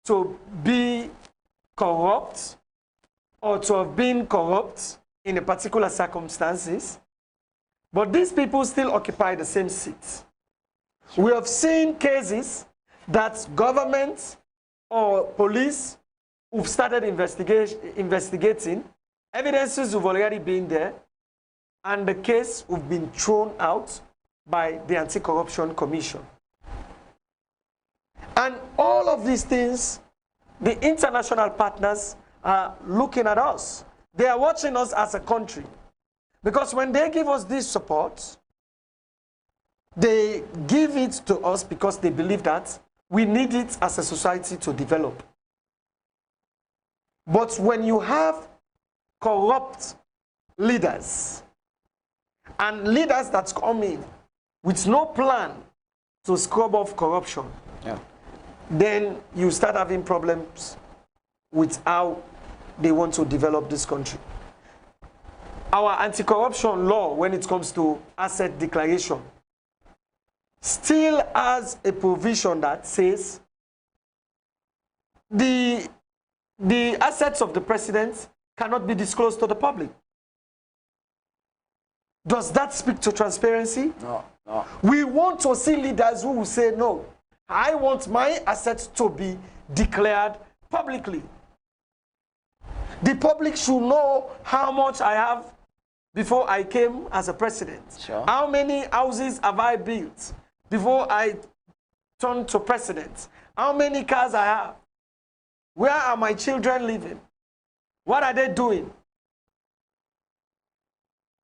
to be corrupt or to have been corrupt in a particular circumstances, but these people still occupy the same seat. We have seen cases that government or police who've started investigating, evidences have already been there, and the case have been thrown out by the Anti-Corruption Commission. And all of these things, the international partners are looking at us. They are watching us as a country. Because when they give us this support, they give it to us because they believe that we need it as a society to develop. But when you have corrupt leaders and leaders that come in with no plan to scrub off corruption, Yeah. then you start having problems with how they want to develop this country. Our anti-corruption law, when it comes to asset declaration, still has a provision that says the assets of the president cannot be disclosed to the public. Does that speak to transparency? No. No. We want to see leaders who will say, no, I want my assets to be declared publicly. The public should know how much I have before I came as a president. Sure. How many houses have I built before I turned to president? How many cars I have? Where are my children living? What are they doing?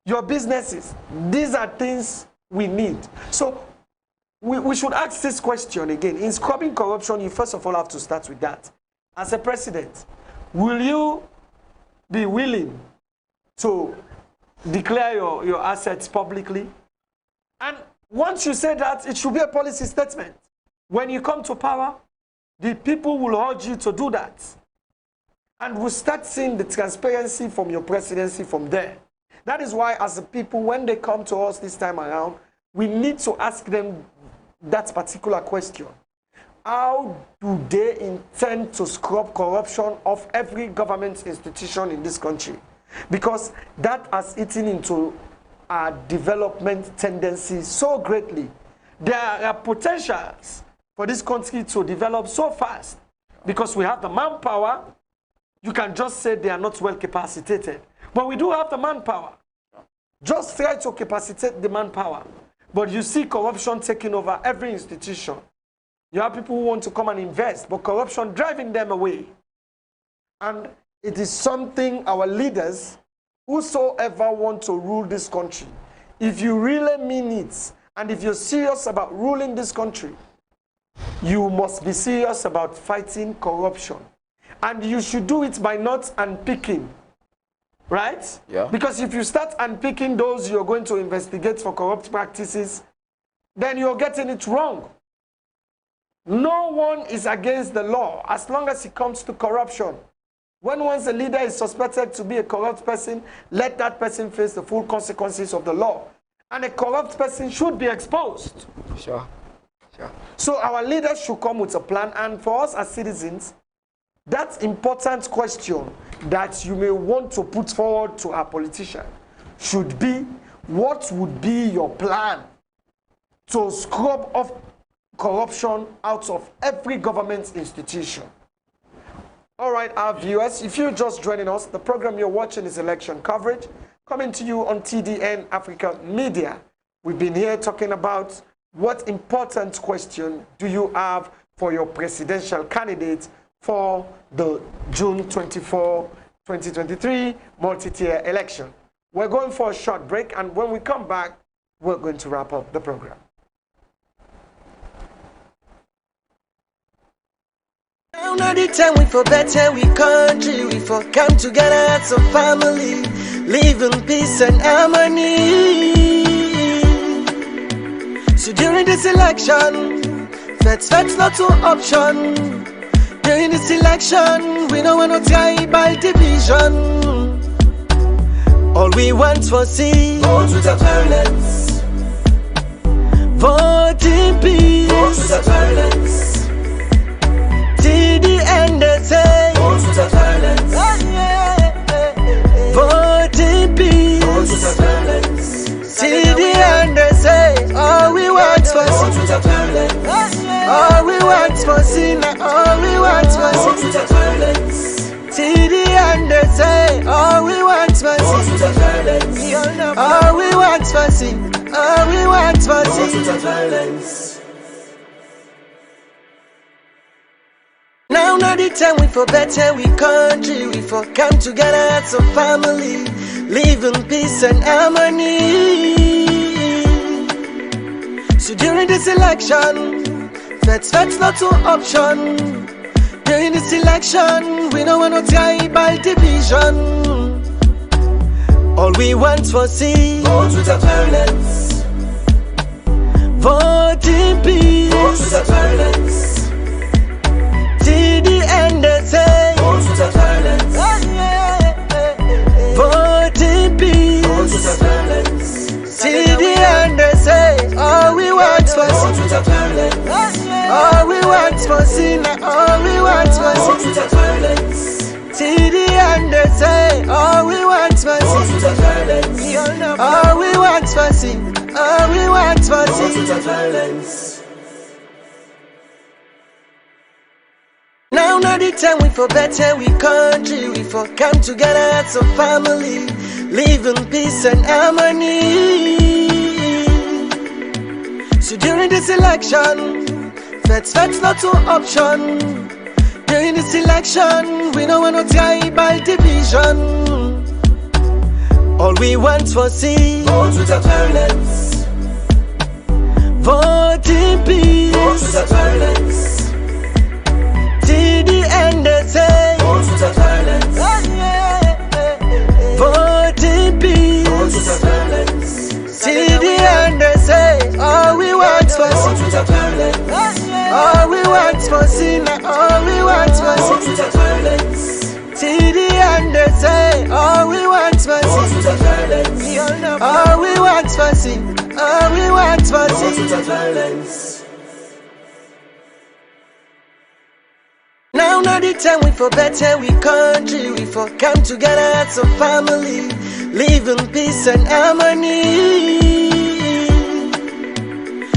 Your businesses. These are things we need. So we should ask this question again. In scrubbing corruption, you first of all have to start with that. As a president, will you be willing to declare your assets publicly? And once you say that, it should be a policy statement. When you come to power, the people will urge you to do that. And we'll start seeing the transparency from your presidency from there. That is why, as a people, when they come to us this time around, we need to ask them that particular question. How do they intend to scrub corruption of every government institution in this country? Because that has eaten into our development tendencies so greatly. There are potentials for this country to develop so fast because we have the manpower. You can just say they are not well capacitated. But we do have the manpower. Just try to capacitate the manpower. But you see corruption taking over every institution. You have people who want to come and invest, but corruption driving them away. And it is something our leaders, whosoever want to rule this country, if you really mean it, and if you're serious about ruling this country, you must be serious about fighting corruption. And you should do it by not unpicking. Right? Yeah. Because if you start unpicking those you're going to investigate for corrupt practices, then you're getting it wrong. No one is against the law as long as it comes to corruption. When once a leader is suspected to be a corrupt person, let that person face the full consequences of the law. And a corrupt person should be exposed. Sure. Sure. So our leaders should come with a plan. And for us as citizens, that important question that you may want to put forward to our politician should be, what would be your plan to scrub off corruption out of every government institution? All right, our viewers, if you're just joining us, the program you're watching is Election Coverage, coming to you on TDN Africa Media. We've been here talking about what important question do you have for your presidential candidate for the June 24, 2023 multi-tier election. We're going for a short break, and when we come back, we're going to wrap up the program. Now not the time we for better, we country, we for come together as a family, live in peace and harmony. So during this election, that's not to option. During this election, we don't want to tie by division. All we want for see, vote without violence. Vote in peace. Vote without violence. TDN, vote without violence. Vote in peace. Vote without violence. TDN, all we want for see, vote without violence. All we want for sin, all we want for sin. TDN, all we want for sin. All we want for sin, all we want for sin. Now not the time we for better, we country, we for come together as a family, live in peace and harmony. So during this election, that's not to option. During this election, we don't want to tie by division. All we want for see, vote without violence. Vote in peace. Vote without violence. TDN, vote without violence. Vote in peace. Vote without violence. TDN, all we want for see, vote without violence. All we want for sin, all we want for sin. TDN, all we want for sin. All we want for sin, all we want for sin. Now not the time we for better, we country, we for come together as a family, live in peace and harmony. So during this election, that's not to option. During this election, we don't want to tie by division. All we want for see, vote without violence. Vote in peace. Vote without violence. TDN, vote without violence. Vote in peace. Vote without violence. TDN, all we want for see, vote without violence. Vote without violence. TD and they say, all we want for Vote without violence. all we want for all we want for Vote without violence. Now not the time we for better we country, we for come together as a family, live in peace and harmony.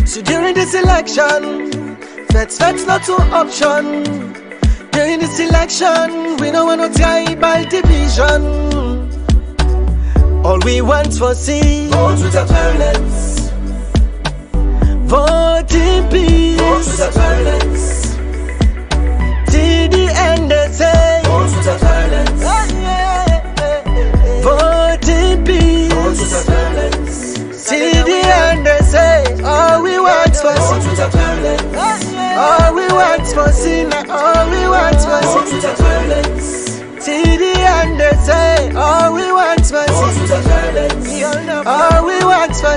So during this election, that's not an option. During this election, we don't want no tribal division. All we want for Vote without violence. vote in peace. Vote without violence. TD and they say, Vote without violence. vote in peace. Vote without violence. TD and they say, all we want for Vote without violence. all we want for all we want Vote for without violence. TD and they say, all we want for Vote without violence. all we want for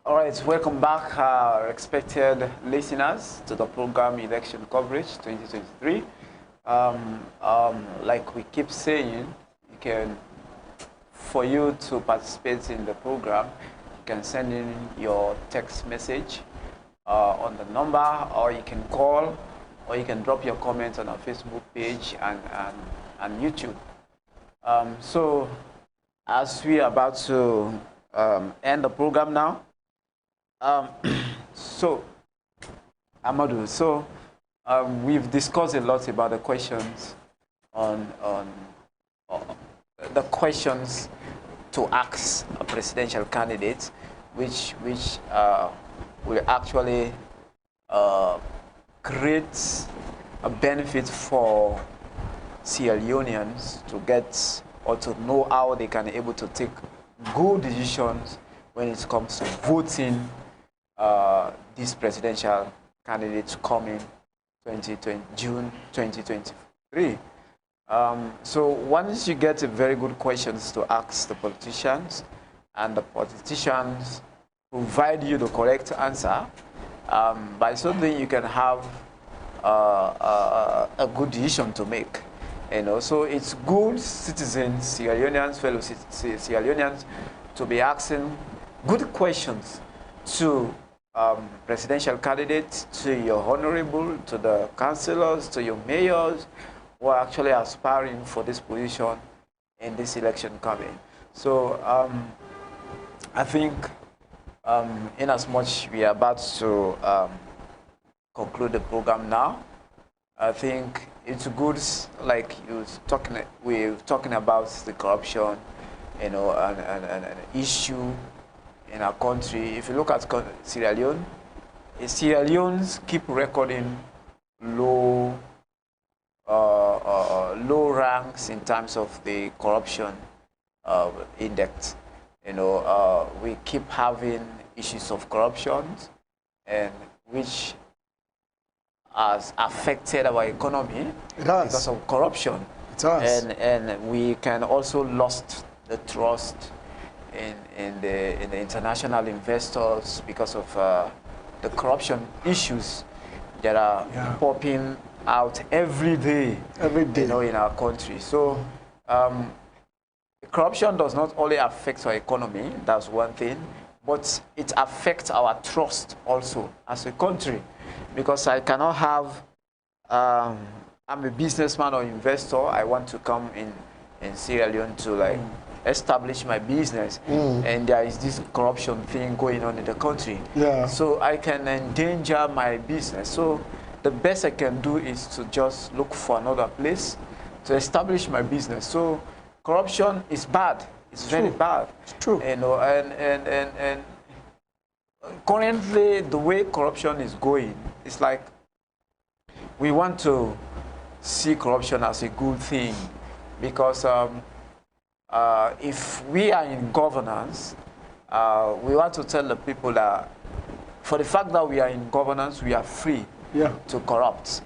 All right, welcome back, respected listeners, to the program Election Coverage 2023. Like we keep saying, for you to participate in the program, you can send in your text message on the number, or you can call, or you can drop your comments on our Facebook page and YouTube. So, as we are about to end the program now, so AMADU, we've discussed a lot about the questions on the questions to ask a presidential candidate, which will actually create a benefit for Sierra Leoneans to get or to know how they can be able to take good decisions when it comes to voting this presidential candidate coming June 2023. So once you get very good questions to ask the politicians, and the politicians provide you the correct answer, by so doing you can have a good decision to make. So it's good citizens, Sierra Leoneans, fellow Sierra Leoneans, to be asking good questions to presidential candidates, to your honorable, to the councillors, to your mayors, who are actually aspiring for this position in this election coming. So I think in as much we are about to conclude the program now, I think it's good, like we're talking about the corruption, and an issue in our country. If you look at Sierra Leone, Sierra Leones keep recording low ranks in terms of the corruption index. We keep having issues of corruption, and which has affected our economy because of corruption. It has. And we can also lost the trust in the international investors because of the corruption issues that are popping out every day. In our country. So corruption does not only affect our economy, that's one thing, but it affects our trust also as a country, because I cannot have I'm a businessman or investor, I want to come in Sierra Leone to establish my business, and there is this corruption thing going on in the country. So I can endanger my business. So the best I can do is to just look for another place to establish my business. So corruption is bad. It's very bad. It's true. And currently the way corruption is going, it's like we want to see corruption as a good thing, because if we are in governance, we want to tell the people that for the fact that we are in governance, we are free to corrupt.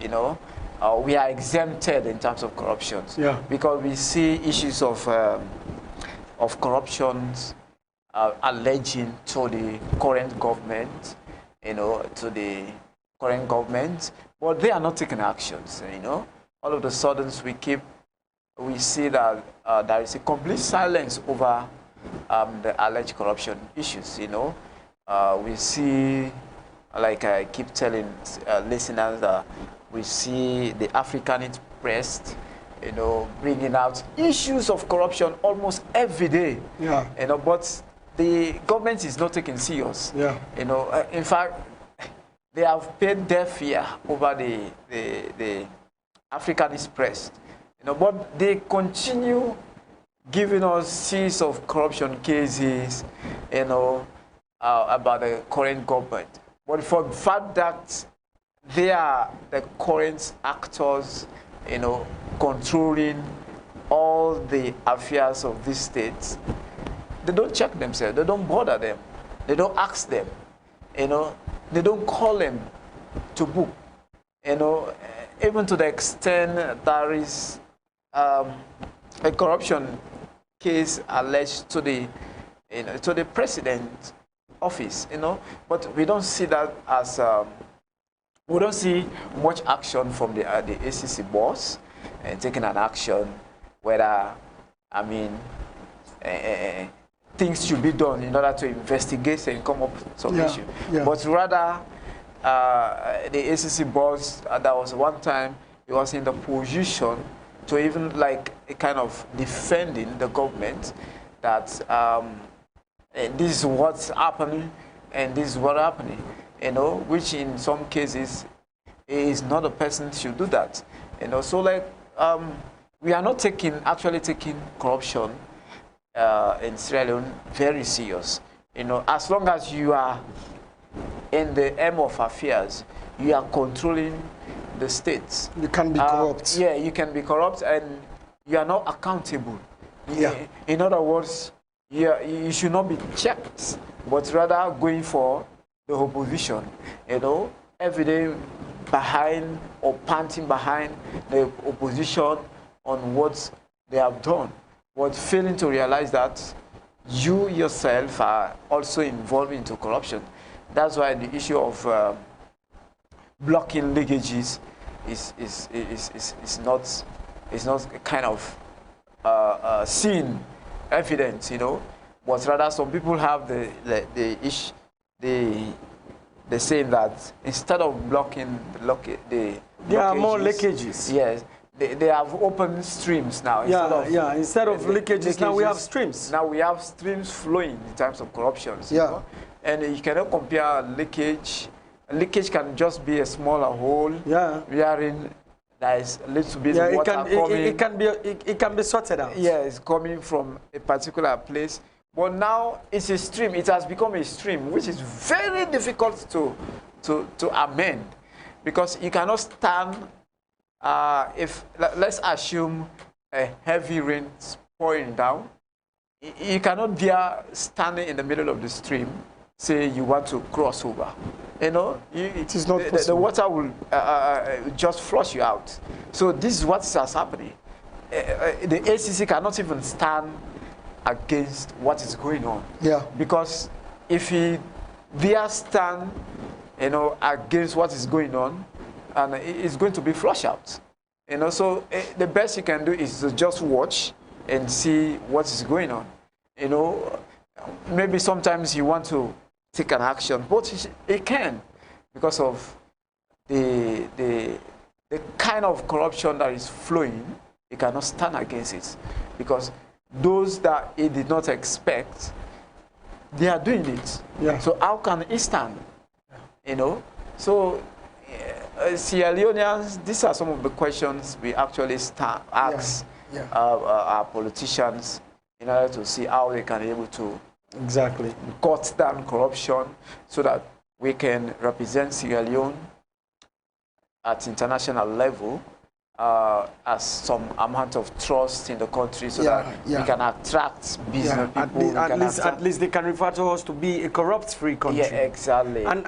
We are exempted in terms of corruption, because we see issues of corruptions alleging to the current government, but they are not taking actions, you know. All of a sudden, we see that there is a complete silence over the alleged corruption issues, you know. We see, like I keep telling listeners, that we see the African press, you know, bringing out issues of corruption almost every day. Yeah. You know, but the government is not taking serious. Yeah. You know, in fact, they have paid deaf ear over the Africanist press. You know, but they continue giving us series of corruption cases, you know, about the current government. But for the fact that they are the current actors, you know, controlling all the affairs of these states, they don't check themselves, they don't bother them, they don't ask them, you know, they don't call them to book, you know, even to the extent there is a corruption case alleged to the, you know, to the president's office, you know, but we don't see that as we don't see much action from the ACC boss and taking an action whether, I mean, things should be done in order to investigate and come up with some issue. Yeah. But rather, the ACC boss, there was one time he was in the position to even like a kind of defending the government that this is what's happening and this is what's happening, you know, which in some cases is not a person should do that, you know. So like we are not actually taking corruption in Sierra Leone very serious, you know. As long as you are in the aim of affairs, you are controlling the states. You can be corrupt. Yeah, you can be corrupt and you are not accountable. Yeah. In other words, you should not be checked, but rather going for the opposition, you know, every day behind or panting behind the opposition on what they have done, but failing to realize that you yourself are also involved into corruption. That's why the issue of blocking leakages is not kind of seen evidence, you know, but rather some people have the saying that instead of blocking there are more leakages. Yes, they have open streams now. Instead of leakages, now we have streams. Now we have streams flowing in terms of corruption. Yeah. You know? And you cannot compare leakage. Leakage can just be a smaller hole. Yeah. Wherein there is a little bit of water coming. It can be sorted out. Yeah, it's coming from a particular place. But now it's a stream. It has become a stream, which is very difficult to amend, because you cannot stand. If let's assume a heavy rain pouring down, you cannot bear standing in the middle of the stream. Say you want to cross over, you know, it is not possible. The water will just flush you out. So this is what is happening. The ACC cannot even stand against what is going on. Yeah. Because if he dare stand, you know, against what is going on, and it's going to be flushed out. You know, so the best you can do is to just watch and see what is going on. You know, maybe sometimes you want to take an action, but it can, because of the kind of corruption that is flowing. It cannot stand against it, because those that it did not expect, they are doing it. Yeah. So how can it stand? You know, so Sierra Leoneans, these are some of the questions we actually ask our politicians in order to see how they can be able to cut down corruption, so that we can represent Sierra Leone at international level as some amount of trust in the country, so that we can attract business people. At least they can refer to us to be a corrupt-free country. Yeah, exactly. And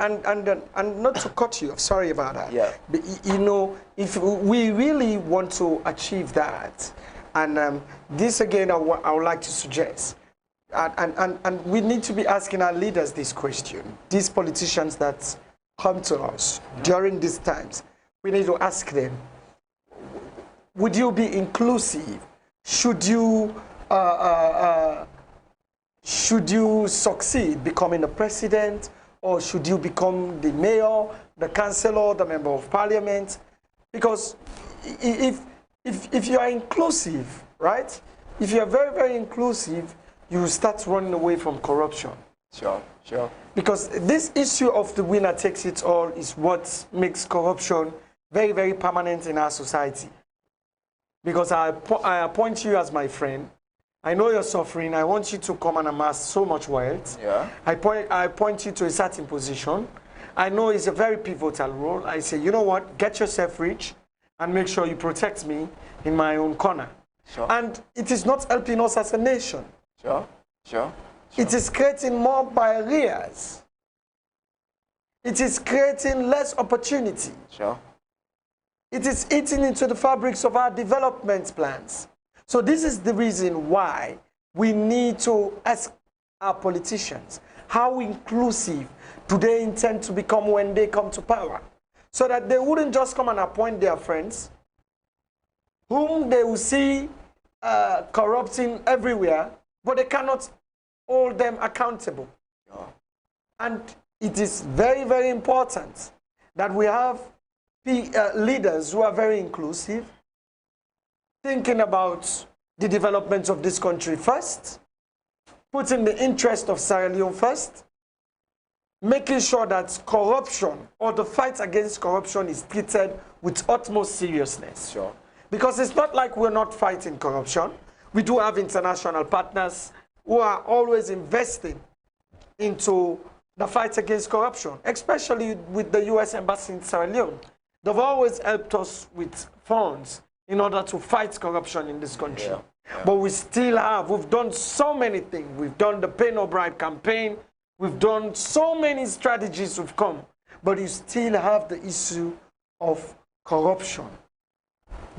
not to cut you, sorry about that. Yeah. But, you know, if we really want to achieve that, and this again, I would like to suggest, and we need to be asking our leaders this question, these politicians that come to us during these times. we need to ask them, would you be inclusive? Should you succeed becoming the president, or should you become the mayor, the councillor, the member of parliament? Because if you are inclusive, right? If you are very, very inclusive, you start running away from corruption. Sure, sure. Because this issue of the winner takes it all is what makes corruption very, very permanent in our society. Because I appoint you as my friend. I know you're suffering. I want you to come and amass so much wealth. Yeah. I appoint you to a certain position. I know it's a very pivotal role. I say, you know what? Get yourself rich and make sure you protect me in my own corner. Sure. And it is not helping us as a nation. Sure, sure. It is creating more barriers. It is creating less opportunity. Sure. It is eating into the fabrics of our development plans. So this is the reason why we need to ask our politicians, how inclusive do they intend to become when they come to power? So that they wouldn't just come and appoint their friends, whom they will see corrupting everywhere, but they cannot hold them accountable. Sure. And it is very, very important that we have leaders who are very inclusive, thinking about the development of this country first, putting the interest of Sierra Leone first, making sure that corruption or the fight against corruption is treated with utmost seriousness. Sure. Because it's not like we're not fighting corruption. We do have international partners who are always investing into the fight against corruption, especially with the U.S. Embassy in Sierra Leone. They've always helped us with funds in order to fight corruption in this country. Yeah. Yeah. But we still have, we've done so many things. We've done the pay no bribe campaign. We've done so many strategies we've come. But you still have the issue of corruption,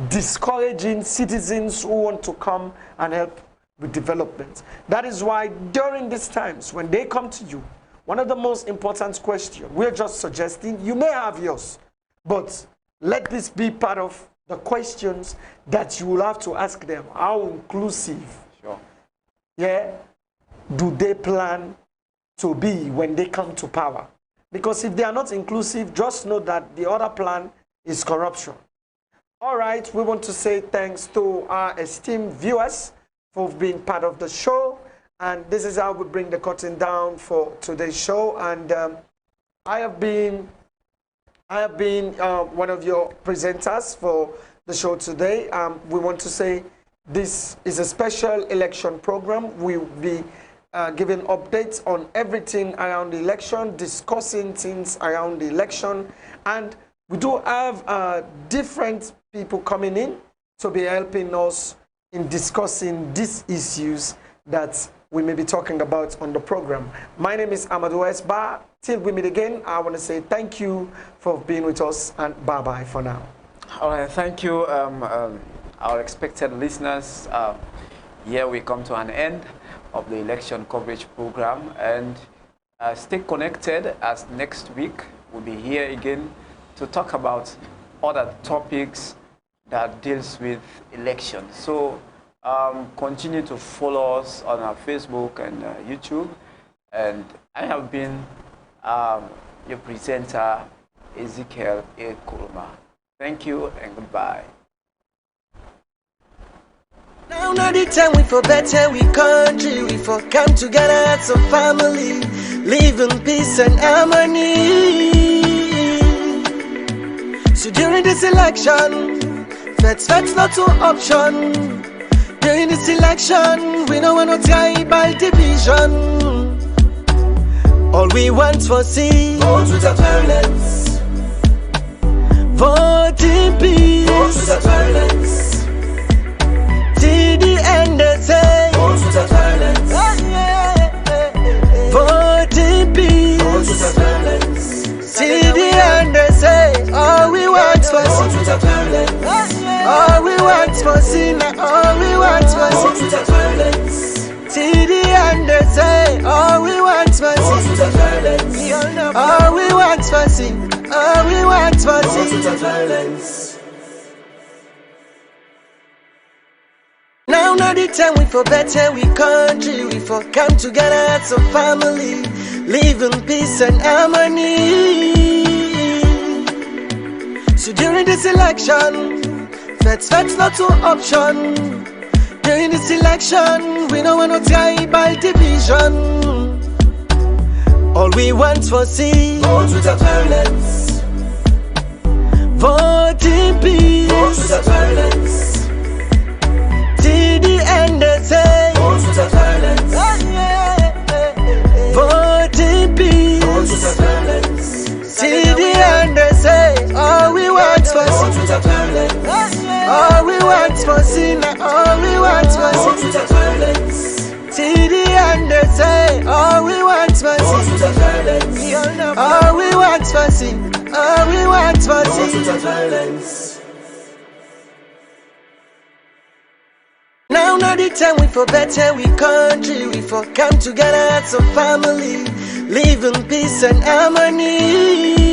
discouraging citizens who want to come and help with development. That is why during these times, when they come to you, one of the most important questions, we're just suggesting, you may have yours, but let this be part of the questions that you will have to ask them. How inclusive, Sure. yeah, do they plan to be when they come to power? Because if they are not inclusive, just know that the other plan is corruption. All right, we want to say thanks to our esteemed viewers for being part of the show. And this is how we bring the curtain down for today's show. And I have been one of your presenters for the show today. We want to say this is a special election program. We will be giving updates on everything around the election, discussing things around the election. And we do have different people coming in to be helping us in discussing these issues that we may be talking about on the program. My name is AMADU Esba. Till we meet again, I want to say thank you for being with us and bye-bye for now. All right, thank you, our expected listeners. Here we come to an end of the election coverage program, and stay connected, as next week we'll be here again to talk about other topics that deals with elections. So continue to follow us on our Facebook and YouTube. And I have been your presenter, EZEKIEL A. KOROMA. Thank you and goodbye. Now not the time we for better, we country, we for come together as a family, live in peace and harmony. So during this election, that's not an option. During this election, we don't want no tribal division. All we want for see, vote without violence. Vote in peace. Vote without violence. Till the end they say, vote without violence. Vote in peace. Vote without violence. Till the end they say, all we want for vote without violence. All we want for sin, all we want for sin. Vote without violence. Till the end they say, all we want want mercy. All we want mercy. All we want mercy. Now not the time we for better, we country, we for come together as a family, live in peace and harmony. So during this election, that's not an option. During this election, we don't want no tribal division. All we want for see, vote without violence. Vote in peace. Vote without violence. Till the end they say, vote without violence. Vote in peace. Vote without violence. Till the end they say, all we want for sin. All we want for sin. All we want for sin. Till the end they say, all we want for sin. All we want for sin. All we want for sin. Now not the time we for better, we country, we for come together as a family, live in peace and harmony.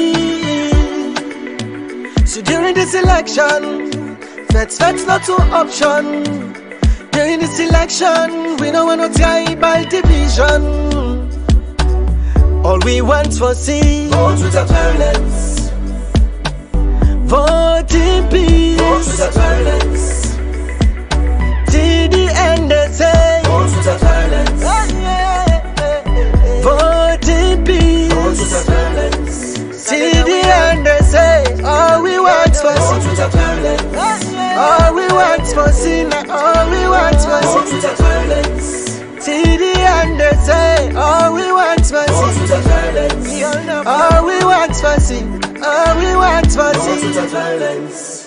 So during this election, that's not an option. During this election, we don't want no tribal division. All we want for see, vote without violence. Vote in peace. Vote without violence. Till the end they say, vote without violence. Vote in peace. Vote without violence. Till the end they say, all we want for sin. All we want for sin. All we want for sin. Till the end they say, all we want for sin. All we want for sin. All we want for sin.